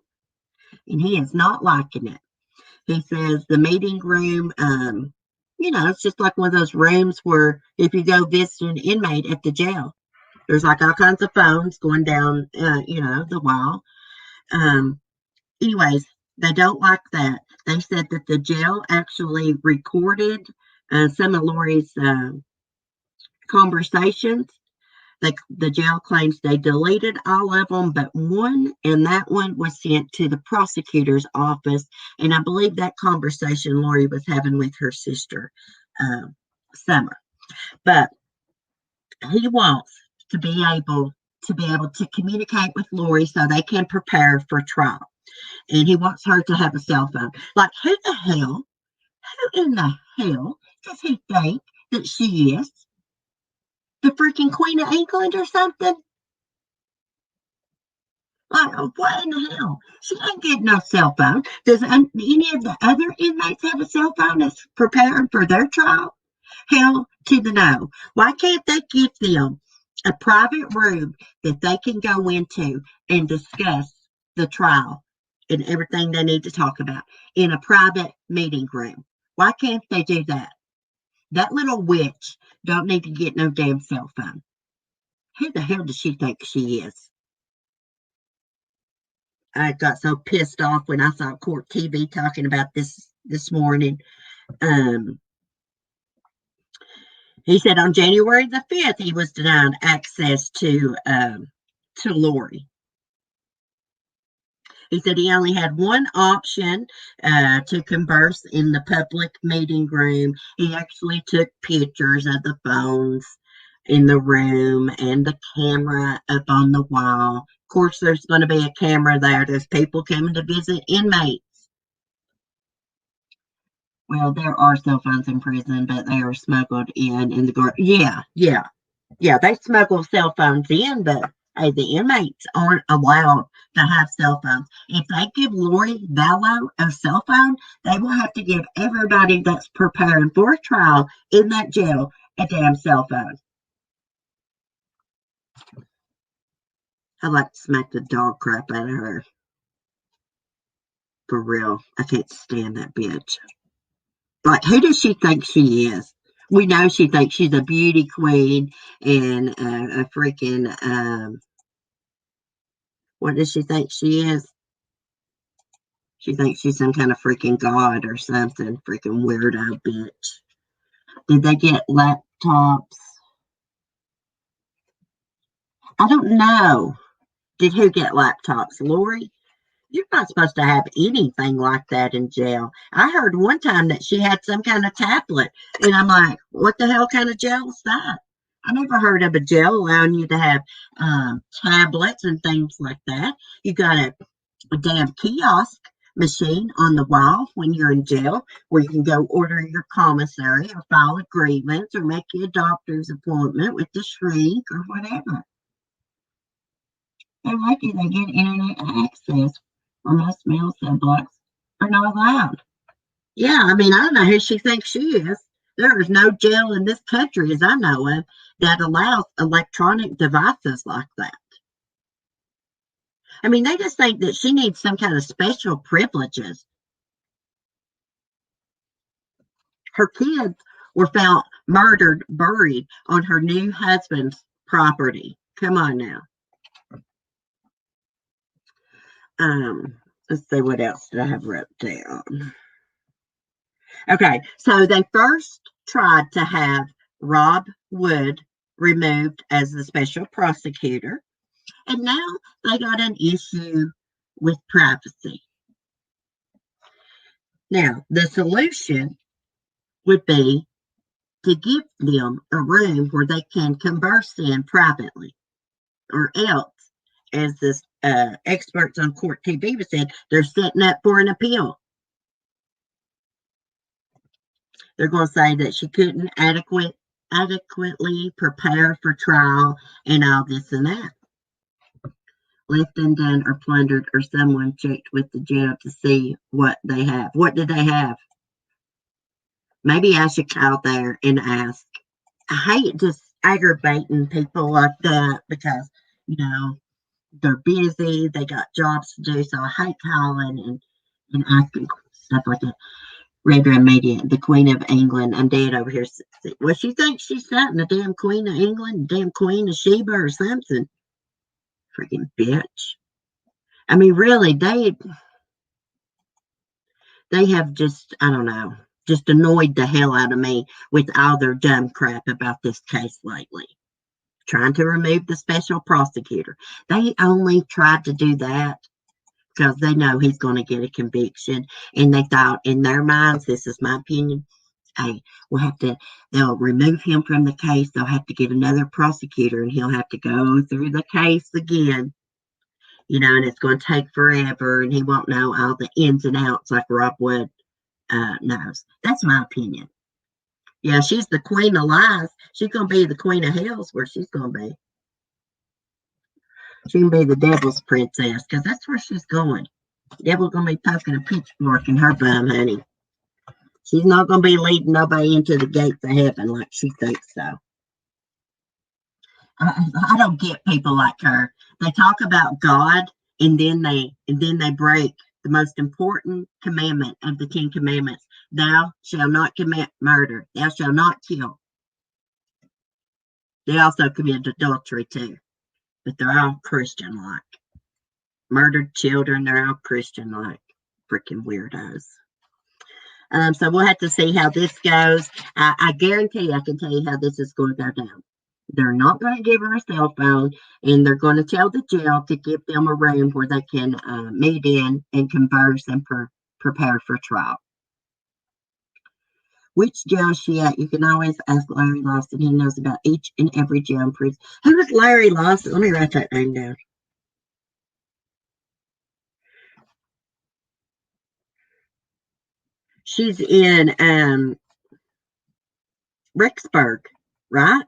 and he is not liking it. He says the meeting room, it's just like one of those rooms where if you go visit an inmate at the jail, there's like all kinds of phones going down, the wall. Anyways, they don't like that. They said that the jail actually recorded some of Lori's conversations. The jail claims they deleted all of them but one, and that one was sent to the prosecutor's office. And I believe that conversation Lori was having with her sister, Summer. But he wants to be able to communicate with Lori so they can prepare for trial. And he wants her to have a cell phone. Like, who in the hell does he think that she is? The freaking Queen of England or something? Like, what in the hell? She ain't getting no cell phone. Does any of the other inmates have a cell phone that's preparing for their trial? Hell to the no. Why can't they give them a private room that they can go into and discuss the trial and everything they need to talk about in a private meeting room? Why can't they do that? That little witch don't need to get no damn cell phone. Who the hell does she think she is? I got so pissed off when I saw Court TV talking about this morning. He said on January the 5th, he was denied access to Lori. He said he only had one option to converse in the public meeting room. He actually took pictures of the phones in the room and the camera up on the wall. Of course, there's going to be a camera there. There's people coming to visit inmates. Well, there are cell phones in prison, but they are smuggled in the guard. Yeah. They smuggle cell phones in, but hey, the inmates aren't allowed to have cell phones. If they give Lori Vallow a cell phone, they will have to give everybody that's preparing for a trial in that jail a damn cell phone. I'd like to smack the dog crap out of her. For real. I can't stand that bitch. Like, who does she think she is? We know she thinks she's a beauty queen and a freaking, what does she think she is? She thinks she's some kind of freaking god or something. Freaking weirdo bitch. Did they get laptops? I don't know. Did who get laptops? Lori? You're not supposed to have anything like that in jail. I heard one time that she had some kind of tablet. And I'm like, what the hell kind of jail is that? I never heard of a jail allowing you to have tablets and things like that. You got a damn kiosk machine on the wall when you're in jail where you can go order your commissary or file a grievance or make you a doctor's appointment with the shrink or whatever. They're lucky they get internet access. Or most mail cell blocks are not allowed. Yeah, I mean, I don't know who she thinks she is. There is no jail in this country, as I know of, that allows electronic devices like that. I mean, they just think that she needs some kind of special privileges. Her kids were found murdered, buried on her new husband's property. Come on now. Let's see what else did I have wrote down. Okay, so they first tried to have Rob Wood removed as the special prosecutor, and now they got an issue with privacy. Now, the solution would be to give them a room where they can converse in privately, or else, as this experts on Court TV said, they're setting up for an appeal. They're going to say that she couldn't adequately prepare for trial and all this and that. Left undone or plundered, or someone checked with the jail to see what they have. What did they have? Maybe I should call there and ask. I hate just aggravating people like that because, they're busy, they got jobs to do, so I hate calling and asking stuff like that. Reverend Media, the Queen of England. I'm dead over here. Well, she thinks she's something, the damn Queen of England, the damn Queen of Sheba or something. Freaking bitch. I mean, really, they have just, I don't know, just annoyed the hell out of me with all their dumb crap about this case lately. Trying to remove the special prosecutor. They only tried to do that because they know he's going to get a conviction. And they thought in their minds, this is my opinion, hey, they'll remove him from the case. They'll have to get another prosecutor and he'll have to go through the case again. And it's going to take forever and he won't know all the ins and outs like Rob Wood knows. That's my opinion. Yeah, she's the queen of lies. She's going to be the queen of hell's where she's going to be. She can be the devil's princess because that's where she's going. The devil's going to be poking a pitchfork in her bum, honey. She's not going to be leading nobody into the gates of heaven like she thinks so. I don't get people like her. They talk about God and then they break the most important commandment of the 10 Commandments. Thou shalt not commit murder. Thou shalt not kill. They also commit adultery too, but they're all Christian-like. Murdered children, they're all Christian-like. Freaking weirdos. So we'll have to see how this goes. I guarantee I can tell you how this is going to go down. They're not going to give her a cell phone, and they're going to tell the jail to give them a room where they can meet in and converse and prepare for trial. Which jail is she at? You can always ask Larry Lawson. He knows about each and every jail in prison. Who is Larry Lawson? Let me write that name down. She's in Rexburg, right?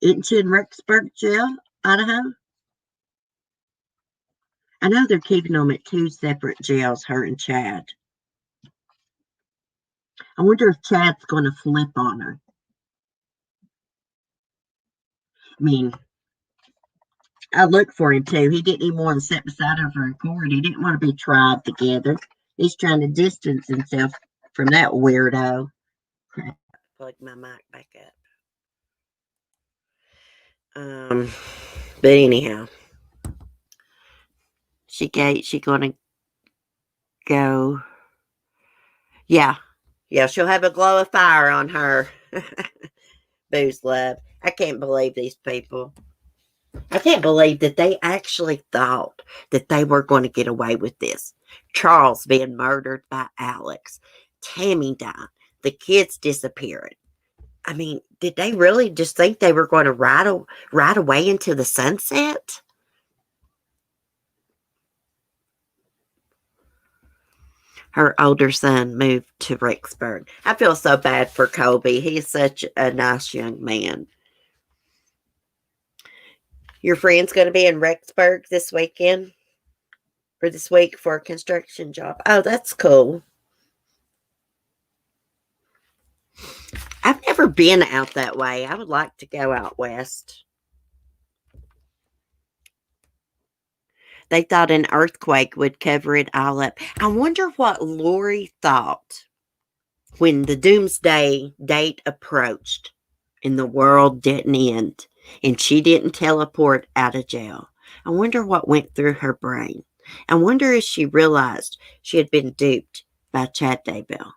Isn't she in Rexburg jail, Idaho? I know they're keeping them at 2 separate jails, her and Chad. I wonder if Chad's going to flip on her. I mean, I looked for him too. He didn't even want to sit beside her in court. He didn't want to be tried together. He's trying to distance himself from that weirdo. Plug my mic back up. But anyhow, she gonna go. Yeah, she'll have a glow of fire on her. Booze love. I can't believe these people. I can't believe that they actually thought that they were going to get away with this. Charles being murdered by Alex, Tammy dying, the kids disappearing. I mean, did they really just think they were going to ride away into the sunset? Her older son moved to Rexburg. I feel so bad for Colby. He's such a nice young man. Your friend's going to be in Rexburg this weekend? Or this week for a construction job? Oh, that's cool. I've never been out that way. I would like to go out west. They thought an earthquake would cover it all up. I wonder what Lori thought when the doomsday date approached and the world didn't end and she didn't teleport out of jail. I wonder what went through her brain. I wonder if she realized she had been duped by Chad Daybell.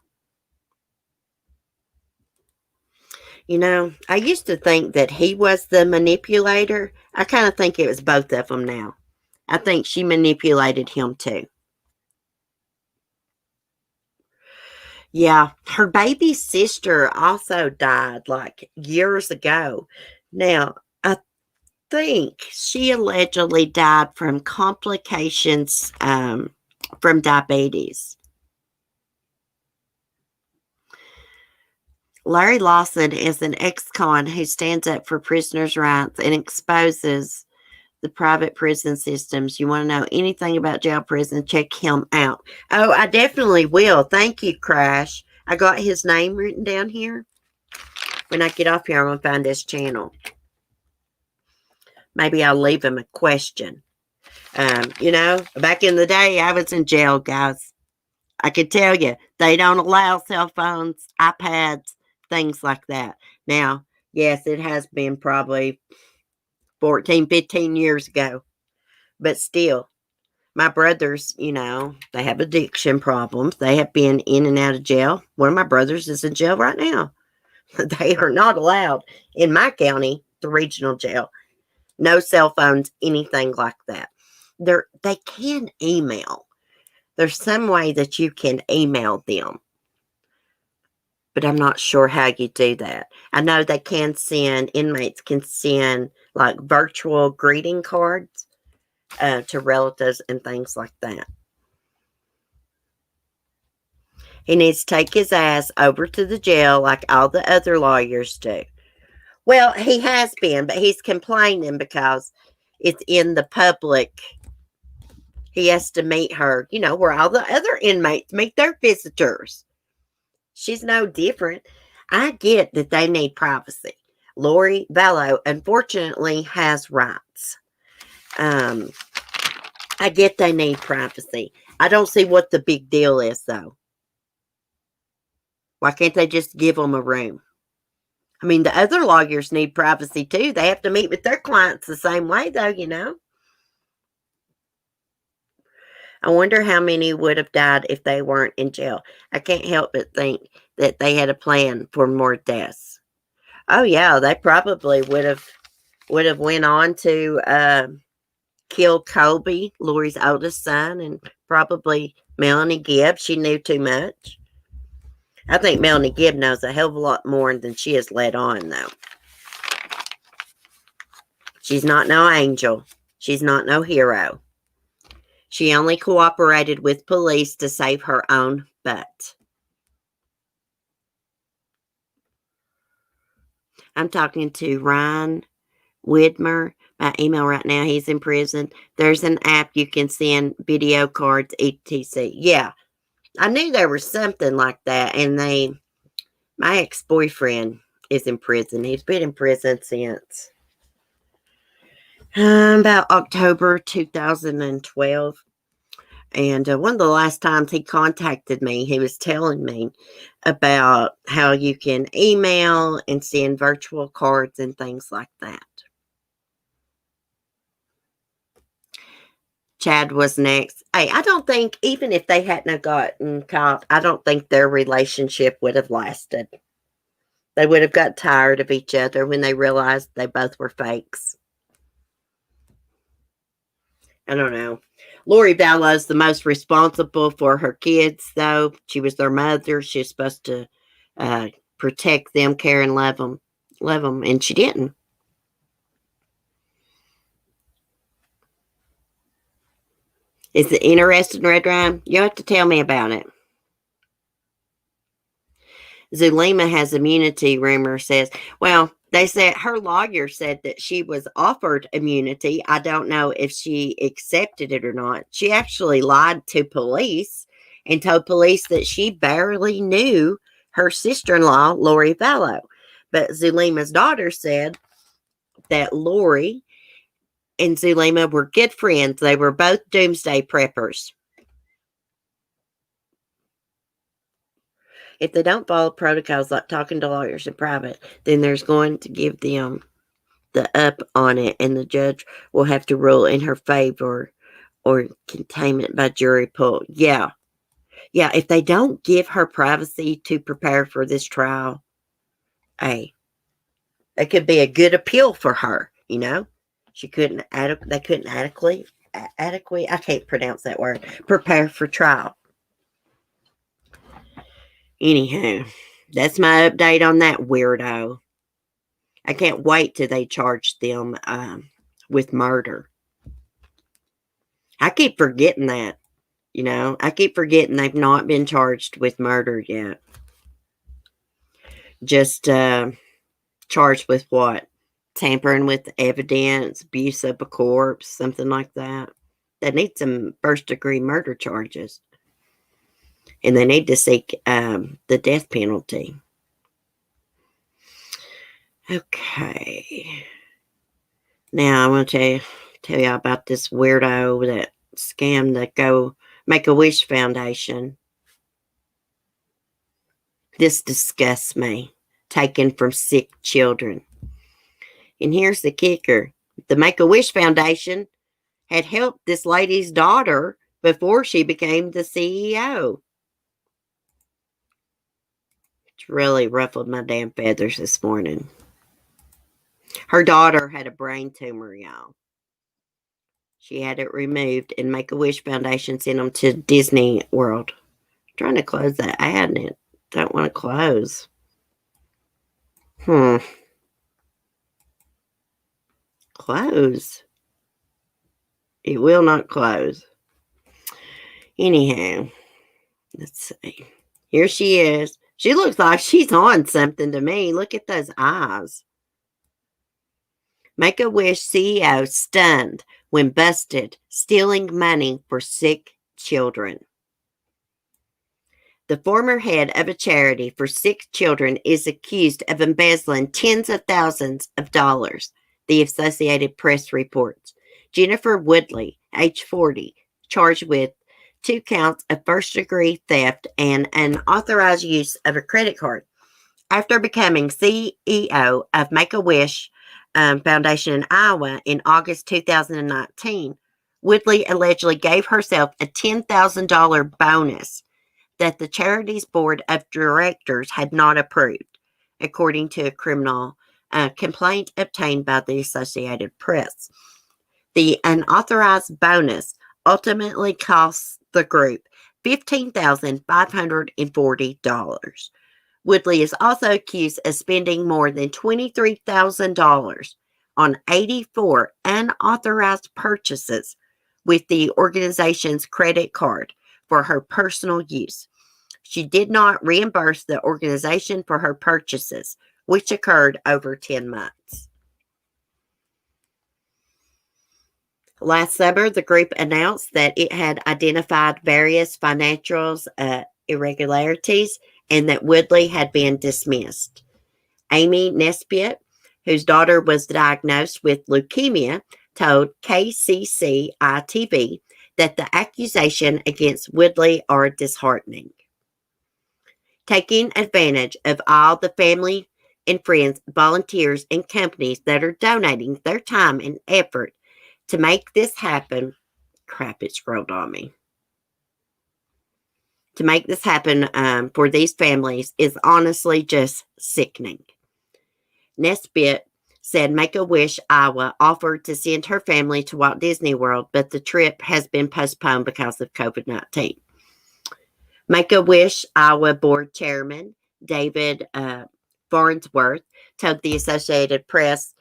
I used to think that he was the manipulator. I kind of think it was both of them now. I think she manipulated him too. Yeah, her baby sister also died like years ago. Now, I think she allegedly died from complications from diabetes. Larry Lawson is an ex-con who stands up for prisoners' rights and exposes the private prison systems. You want to know anything about jail prison, check him out. Oh, I definitely will. Thank you, Crash. I got his name written down here. When I get off here, I'm going to find his channel. Maybe I'll leave him a question. You know, back in the day, I was in jail, guys. I can tell you, they don't allow cell phones, iPads, things like that. Now, yes, it has been probably 14, 15 years ago. But still, my brothers, you know, they have addiction problems. They have been in and out of jail. One of my brothers is in jail right now. They are not allowed in my county, the regional jail. No cell phones, anything like that. They can email. There's some way that you can email them. But I'm not sure how you do that. I know they can send, inmates can send like virtual greeting cards to relatives and things like that. He needs to take his ass over to the jail like all the other lawyers do. Well, he has been, but he's complaining because it's in the public. He has to meet her, you know, where all the other inmates meet their visitors. She's no different. I get that they need privacy. Lori Vallow, unfortunately, has rights. I get they need privacy. I don't see what the big deal is, though. Why can't they just give them a room? I mean, the other lawyers need privacy, too. They have to meet with their clients the same way, though, you know. I wonder how many would have died if they weren't in jail. I can't help but think that they had a plan for more deaths. Oh, yeah, they probably would have went on to kill Colby, Lori's oldest son, and probably Melanie Gibb. She knew too much. I think Melanie Gibb knows a hell of a lot more than she has let on, though. She's not no angel. She's not no hero. She only cooperated with police to save her own butt. I'm talking to Ryan Widmer by email right now. He's in prison. There's an app you can send video cards, etc. Yeah, I knew there was something like that. And my ex-boyfriend is in prison. He's been in prison since about October 2012. And one of the last times he contacted me, he was telling me about how you can email and send virtual cards and things like that. Chad was next. Hey, I don't think, even if they hadn't gotten caught, I don't think their relationship would have lasted. They would have got tired of each other when they realized they both were fakes. I don't know. Lori Vallow's the most responsible for her kids, though. She was their mother. She was supposed to protect them, care, and love them, and she didn't. Is it interesting, Red Rhyme? You have to tell me about it. Zulema has immunity, rumor says. Well, they said her lawyer said that she was offered immunity. I don't know if she accepted it or not. She actually lied to police and told police that she barely knew her sister-in-law, Lori Vallow. But Zulema's daughter said that Lori and Zulema were good friends. They were both doomsday preppers. If they don't follow protocols like talking to lawyers in private, then there's going to give them the up on it, and the judge will have to rule in her favor or containment by jury pool. Yeah. Yeah, if they don't give her privacy to prepare for this trial, hey, it could be a good appeal for her, you know? They couldn't adequately, I can't pronounce that word, prepare for trial. Anyhow, that's my update on that weirdo. I can't wait till they charge them with murder. I keep forgetting that, you know. I keep forgetting they've not been charged with murder yet. just charged with what? Tampering with evidence, abuse of a corpse, something like that. They need some first-degree murder charges. And they need to seek the death penalty. Okay. Now I want to tell you about this weirdo that scammed the Go Make-A-Wish Foundation. This disgusts me. Taken from sick children. And here's the kicker. The Make-A-Wish Foundation had helped this lady's daughter before she became the CEO. It's really ruffled my damn feathers this morning. Her daughter had a brain tumor, y'all. She had it removed, and Make-A-Wish Foundation sent them to Disney World. I'm trying to close that ad, and it don't want to close. Close. It will not close. Anyhow, let's see. Here she is. She looks like she's on something to me. Look at those eyes. Make-A-Wish CEO stunned when busted stealing money for sick children. The former head of a charity for sick children is accused of embezzling tens of thousands of dollars, the Associated Press reports. Jennifer Woodley, age 40, charged with 2 counts of first-degree theft and unauthorized use of a credit card. After becoming CEO of Make-A-Wish Foundation in Iowa in August 2019, Woodley allegedly gave herself a $10,000 bonus that the charity's board of directors had not approved, according to a criminal complaint obtained by the Associated Press. The unauthorized bonus ultimately cost the group $15,540. Woodley is also accused of spending more than $23,000 on 84 unauthorized purchases with the organization's credit card for her personal use. She did not reimburse the organization for her purchases, which occurred over 10 months. Last summer, the group announced that it had identified various financial irregularities and that Woodley had been dismissed. Amy Nesbitt, whose daughter was diagnosed with leukemia, told KCCI-TV that the accusation against Woodley are disheartening. Taking advantage of all the family and friends, volunteers, and companies that are donating their time and effort to make this happen. Crap, it scrolled on me. To make this happen for these families is honestly just sickening. Nesbitt said Make-A-Wish Iowa offered to send her family to Walt Disney World, but the trip has been postponed because of COVID-19. Make-A-Wish Iowa board chairman David Farnsworth told the Associated Press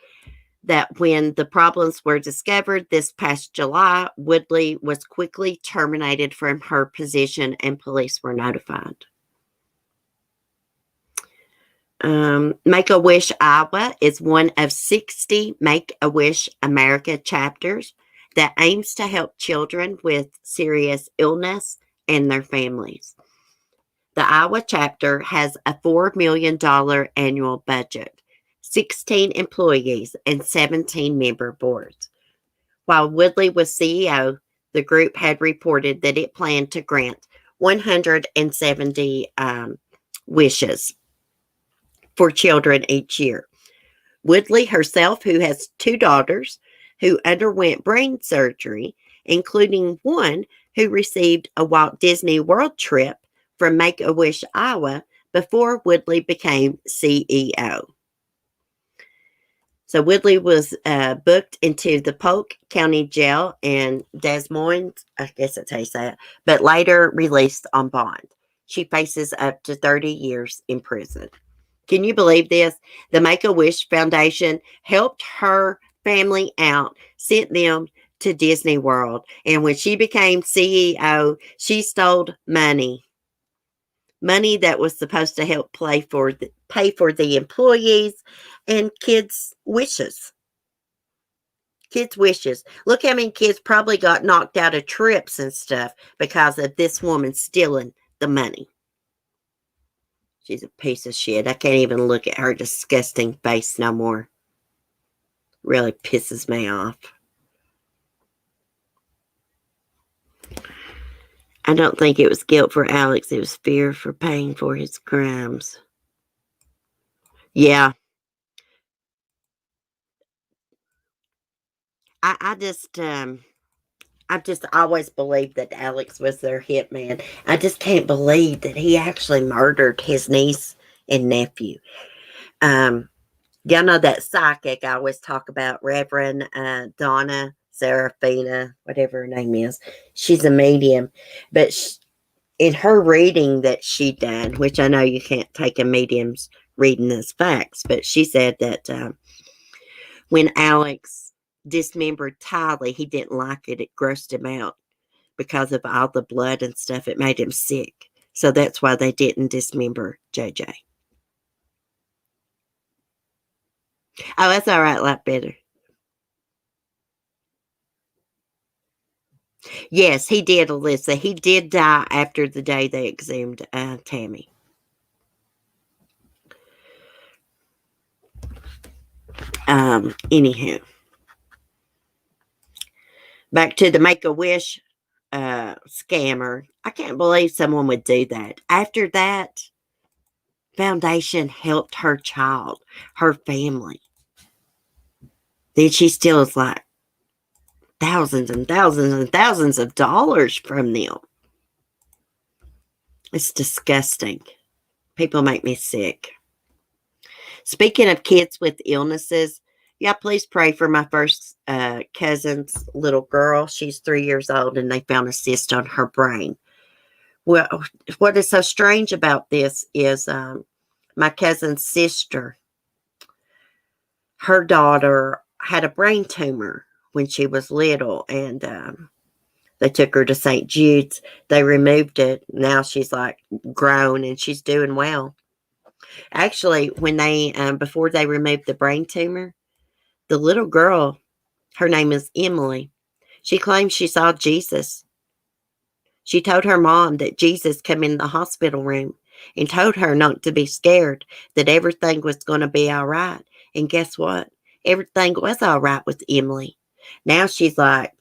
that when the problems were discovered this past July, Woodley was quickly terminated from her position and police were notified. Make-A-Wish Iowa is one of 60 Make-A-Wish America chapters that aims to help children with serious illness and their families. The Iowa chapter has a $4 million annual budget, 16 employees, and 17 member boards. While Woodley was CEO, the group had reported that it planned to grant 170 wishes for children each year. Woodley herself, who has 2 daughters who underwent brain surgery, including one who received a Walt Disney World trip from Make-A-Wish Iowa before Woodley became CEO. So Woodley was booked into the Polk County Jail in Des Moines, I guess that's how you say it, but later released on bond. She faces up to 30 years in prison. Can you believe this? The Make-A-Wish Foundation helped her family out, sent them to Disney World, and when she became CEO, she stole money Money that was supposed to help pay for the employees and kids' wishes. Kids' wishes. Look how many kids probably got knocked out of trips and stuff because of this woman stealing the money. She's a piece of shit. I can't even look at her disgusting face no more. Really pisses me off. I don't think it was guilt for Alex. It was fear for paying for his crimes. Yeah. I've just always believed that Alex was their hitman. I just can't believe that he actually murdered his niece and nephew. Y'all know that psychic I always talk about, Reverend Donna Serafina, whatever her name is. She's a medium. But in her reading that she done, which I know you can't take a medium's reading as facts, but she said that when Alex dismembered Tylee, he didn't like it. It grossed him out because of all the blood and stuff. It made him sick. So that's why they didn't dismember JJ. Oh, that's all right, a lot better. Yes, he did, Alyssa. He did die after the day they exhumed Tammy. Anywho. Back to the Make-A-Wish scammer. I can't believe someone would do that. After that, foundation helped her child, her family. Then she steals like thousands and thousands and thousands of dollars from them. It's disgusting. People make me sick. Speaking of kids with illnesses, yeah, please pray for my first cousin's little girl. She's 3 years old and they found a cyst on her brain. Well, what is so strange about this is my cousin's sister, her daughter had a brain tumor when she was little, and they took her to St. Jude's. They removed it. Now she's like grown and she's doing well. Actually, when they before they removed the brain tumor, the little girl, her name is Emily, she claims she saw Jesus. She told her mom that Jesus came in the hospital room and told her not to be scared, that everything was going to be all right. And guess what? Everything was all right with Emily. Now she's like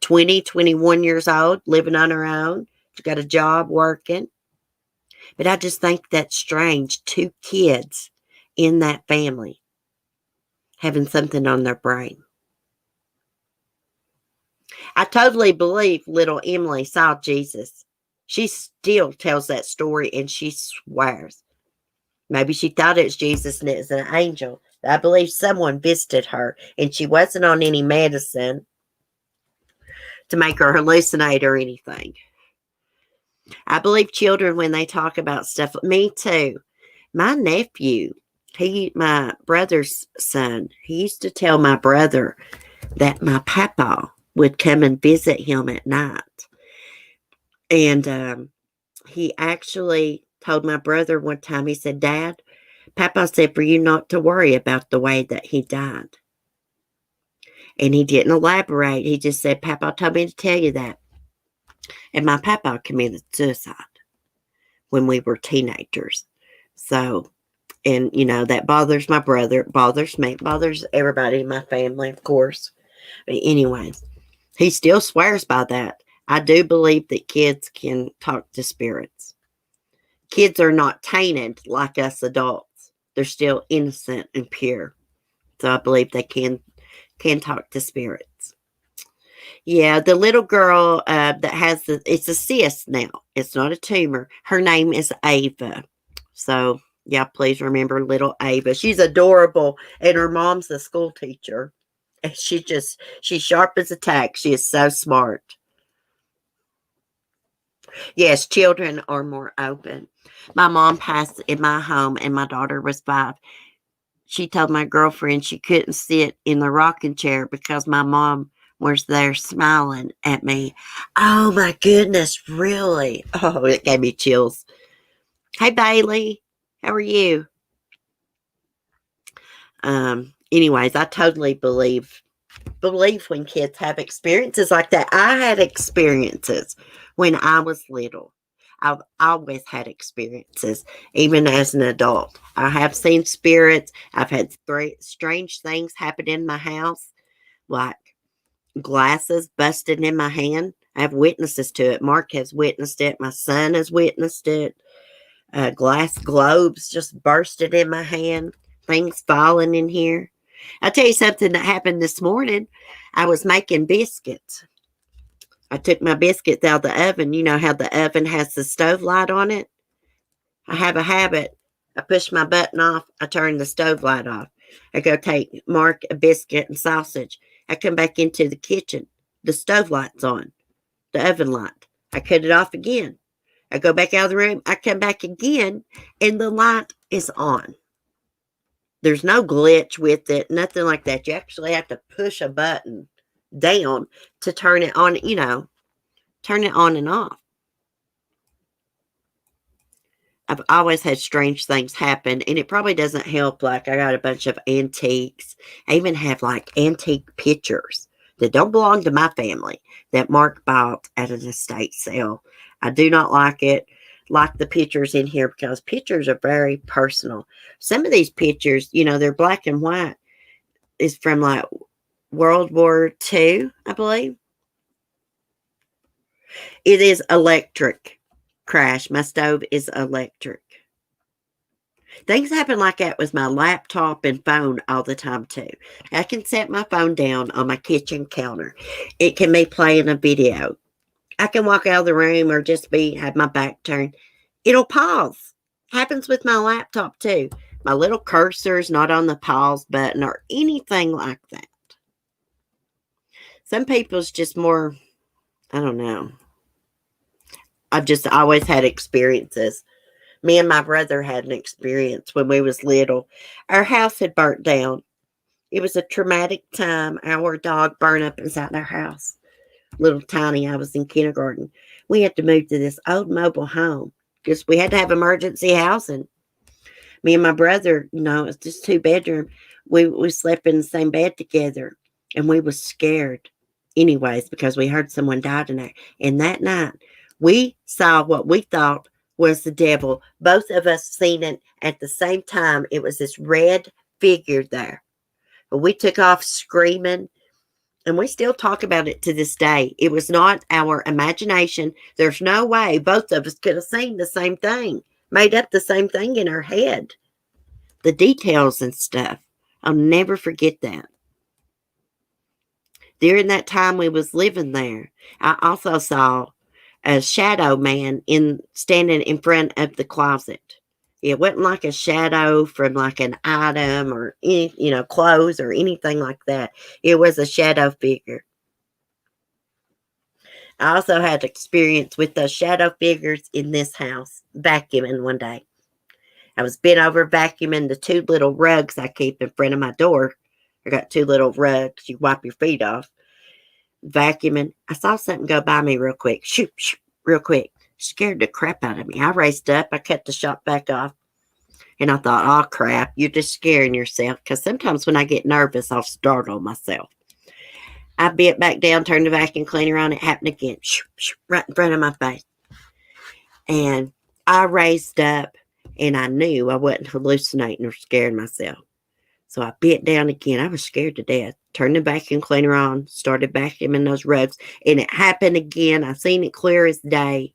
20, 21 years old, living on her own. She's got a job working. But I just think that's strange. 2 kids in that family having something on their brain. I totally believe little Emily saw Jesus. She still tells that story and she swears. Maybe she thought it was Jesus and it was an angel. I believe someone visited her and she wasn't on any medicine to make her hallucinate or anything. I believe children when they talk about stuff. Me too. My nephew, my brother's son, he used to tell my brother that my papa would come and visit him at night. And he actually told my brother one time, he said, Dad, Papa said for you not to worry about the way that he died. And he didn't elaborate. He just said, Papa told me to tell you that. And my papa committed suicide when we were teenagers. So, and you know, that bothers my brother. It bothers me. It bothers everybody in my family, of course. But anyways, he still swears by that. I do believe that kids can talk to spirits. Kids are not tainted like us adults. They're still innocent and pure. So I believe they can talk to spirits. Yeah, the little girl that has it's a cyst now. It's not a tumor. Her name is Ava. So, yeah, please remember little Ava. She's adorable, and her mom's a school teacher. And she's sharp as a tack. She is so smart. Yes, children are more open. My mom passed in my home, and my daughter was 5. She told my girlfriend she couldn't sit in the rocking chair because my mom was there smiling at me. Oh, my goodness, really? Oh, it gave me chills. Hey, Bailey. How are you? Anyways, I totally believe when kids have experiences like that. I had experiences when I was little. I've always had experiences, even as an adult. I have seen spirits. I've had strange things happen in my house, like glasses busted in my hand. I have witnesses to it. Mark has witnessed it. My son has witnessed it. Glass globes just bursted in my hand. Things falling in here. I'll tell you something that happened this morning. I was making biscuits. I took my biscuits out of the oven. You know how the oven has the stove light on it? I have a habit. I push my button off. I turn the stove light off. I go take Mark a biscuit and sausage. I come back into the kitchen. The stove light's on. The oven light. I cut it off again. I go back out of the room. I come back again, and the light is on. There's no glitch with it, nothing like that. You actually have to push a button down to turn it on, turn it on and off. I've always had strange things happen, and it probably doesn't help. Like, I got a bunch of antiques. I even have like antique pictures that don't belong to my family that Mark bought at an estate sale. I do not like the pictures in here, because pictures are very personal. Some of these pictures, they're black and white, is from like World War II, I believe. It is electric. Crash. My stove is electric. Things happen like that with my laptop and phone all the time too. I can set my phone down on my kitchen counter. It can be playing a video. I can walk out of the room or just have my back turned. It'll pause. Happens with my laptop too. My little cursor's not on the pause button or anything like that. Some people's just more, I don't know. I've just always had experiences. Me and my brother had an experience when we was little. Our house had burnt down. It was a traumatic time. Our dog burned up inside our house. Little tiny, I was in kindergarten. We had to move to this old mobile home because we had to have emergency housing. Me and my brother, it's just 2 bedroom. We slept in the same bed together, and we was scared anyways because we heard someone died in there. And that night, we saw what we thought was the devil. Both of us seen it at the same time. It was this red figure there. But we took off screaming, and we still talk about it to this day. It was not our imagination. There's no way both of us could have seen the same thing, made up the same thing in our head. The details and stuff. I'll never forget that. During that time we was living there, I also saw a shadow man standing in front of the closet. It wasn't like a shadow from like an item or any, clothes or anything like that. It was a shadow figure. I also had experience with those shadow figures in this house, vacuuming one day. I was bent over vacuuming the 2 little rugs I keep in front of my door. I got 2 little rugs you wipe your feet off. Vacuuming. I saw something go by me real quick. Shoot, shoot, real quick. Scared the crap out of me. I raised up. I cut the shop back off. And I thought, oh, crap, you're just scaring yourself. Because sometimes when I get nervous, I'll startle myself. I bent back down, turned the vacuum cleaner on. It happened again. Shoot, shoot, right in front of my face. And I raised up, and I knew I wasn't hallucinating or scaring myself. So I bent down again. I was scared to death. Turned the vacuum cleaner on, started vacuuming those rugs, and it happened again. I seen it clear as day.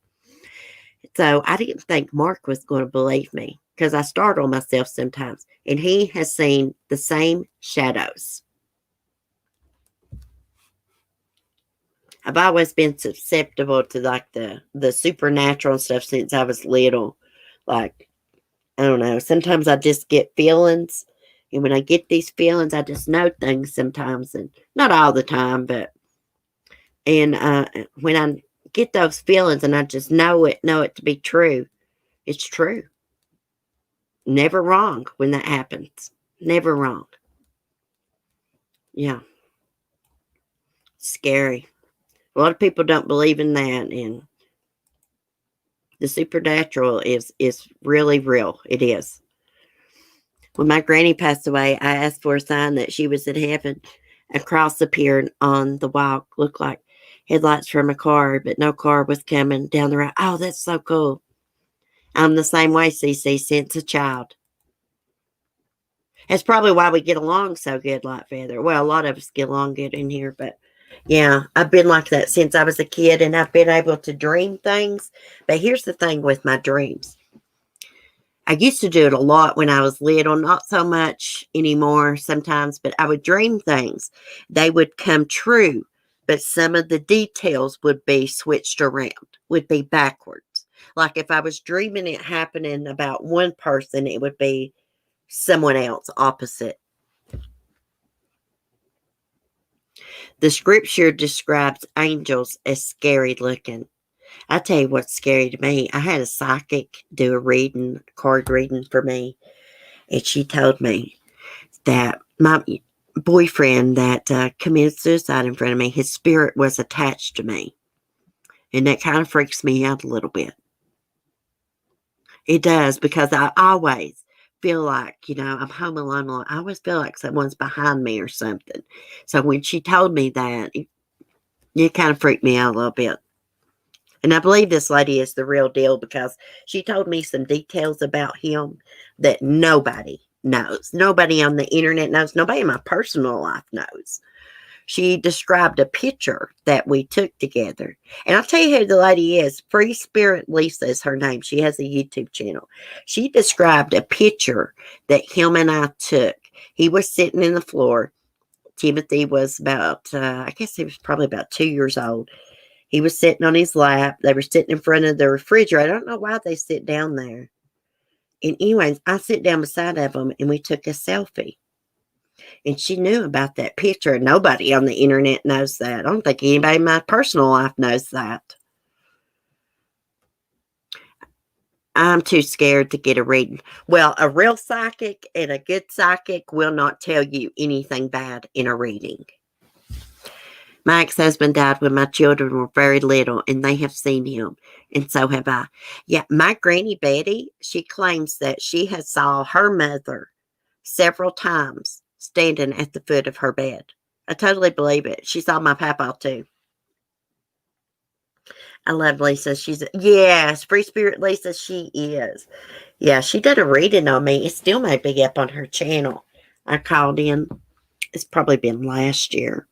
So I didn't think Mark was going to believe me because I startle myself sometimes, and he has seen the same shadows. I've always been susceptible to like the supernatural and stuff since I was little. Like, I don't know. Sometimes I just get feelings. And when I get these feelings, I just know things sometimes. And not all the time, but. And when I get those feelings and I just know it to be true, it's true. Never wrong when that happens. Never wrong. Yeah. Scary. A lot of people don't believe in that. And The supernatural is really real. It is. When my granny passed away, I asked for a sign that she was in heaven. A cross appeared on the walk, looked like headlights from a car, but no car was coming down the road. Oh, that's so cool. I'm the same way, CC, since a child. That's probably why we get along so good, like Feather. Well, a lot of us get along good in here, but yeah, I've been like that since I was a kid, and I've been able to dream things. But here's the thing with my dreams. I used to do it a lot when I was little, not so much anymore sometimes, but I would dream things. They would come true, but some of the details would be switched around, would be backwards. Like if I was dreaming it happening about one person, it would be someone else opposite. The scripture describes angels as scary looking. I tell you what's scary to me. I had a psychic do a card reading for me, and she told me that my boyfriend that committed suicide in front of me, his spirit was attached to me, and that kind of freaks me out a little bit. It does, because I always feel like, I'm home alone. I always feel like someone's behind me or something. So when she told me that, it kind of freaked me out a little bit. And I believe this lady is the real deal, because she told me some details about him that nobody knows. Nobody on the internet knows. Nobody in my personal life knows. She described a picture that we took together. And I'll tell you who the lady is. Free Spirit Lisa is her name. She has a YouTube channel. She described a picture that him and I took. He was sitting in the floor. Timothy was about, I guess he was probably about 2 years old. He was sitting on his lap. They were sitting in front of the refrigerator. I don't know why they sit down there. And anyways, I sit down beside of them, and we took a selfie. And she knew about that picture. Nobody on the internet knows that. I don't think anybody in my personal life knows that. I'm too scared to get a reading. Well, a real psychic and a good psychic will not tell you anything bad in a reading. My ex-husband died when my children were very little, and they have seen him, and so have I. Yeah, my granny Betty, she claims that she has saw her mother several times standing at the foot of her bed. I totally believe it. She saw my papa too. I love Lisa. Yes, Free Spirit Lisa, she is. Yeah, she did a reading on me. It still may be up on her channel. I called in. It's probably been last year.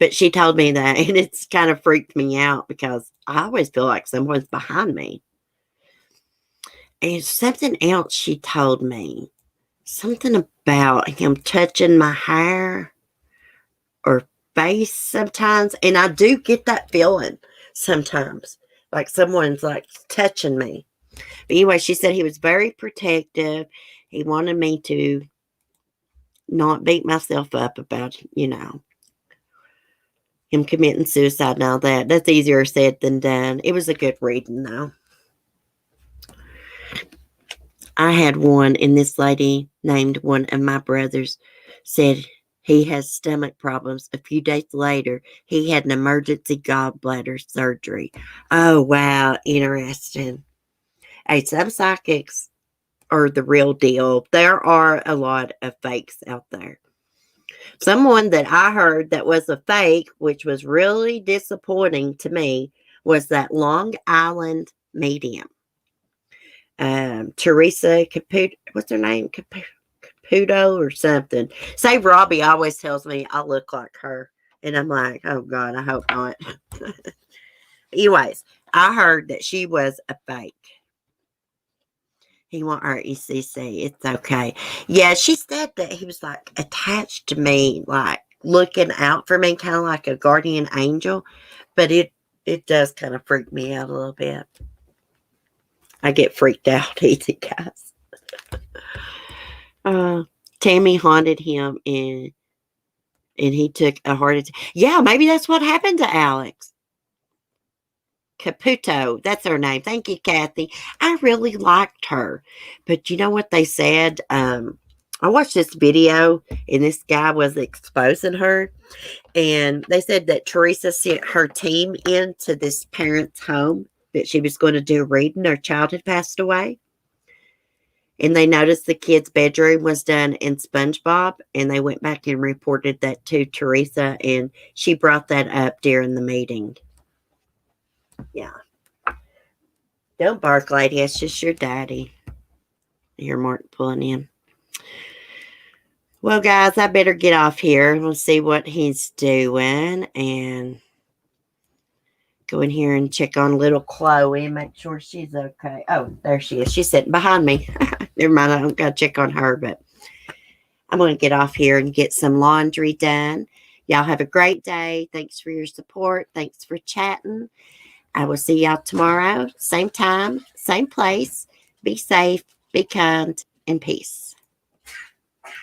But she told me that, and it's kind of freaked me out, because I always feel like someone's behind me. And something else she told me. Something about him touching my hair or face sometimes. And I do get that feeling sometimes, like someone's like touching me. But anyway, she said he was very protective. He wanted me to not beat myself up about, him committing suicide and all that. That's easier said than done. It was a good reading, though. I had one, and this lady named one of my brothers said he has stomach problems. A few days later, he had an emergency gallbladder surgery. Oh, wow. Interesting. Hey, some psychics are the real deal. There are a lot of fakes out there. Someone that I heard that was a fake, which was really disappointing to me, was that Long Island medium. Teresa Caputo, what's her name? Caputo or something. Say Robbie always tells me I look like her. And I'm like, oh God, I hope not. Anyways, I heard that she was a fake. He won't hurt you, CC. It's okay. Yeah, she said that he was like attached to me, like looking out for me, kind of like a guardian angel. But it does kind of freak me out a little bit. I get freaked out easy, guys. Tammy haunted him, and he took a heart attack. Yeah, maybe that's what happened to Alex. Caputo, that's her name. Thank you, Kathy. I really liked her. But you know what they said? I watched this video, and this guy was exposing her. And they said that Teresa sent her team into this parent's home that she was going to do reading. Her child had passed away. And they noticed the kid's bedroom was done in SpongeBob, and they went back and reported that to Teresa, and she brought that up during the meeting. Yeah. Don't bark, lady. It's just your daddy. Here, Mark pulling in. Well, guys, I better get off here. We'll see what he's doing and go in here and check on little Chloe and make sure she's okay. Oh, there she is. She's sitting behind me. Never mind. I don't got to check on her, but I'm going to get off here and get some laundry done. Y'all have a great day. Thanks for your support. Thanks for chatting. I will see y'all tomorrow. Same time, same place. Be safe, be kind, and peace.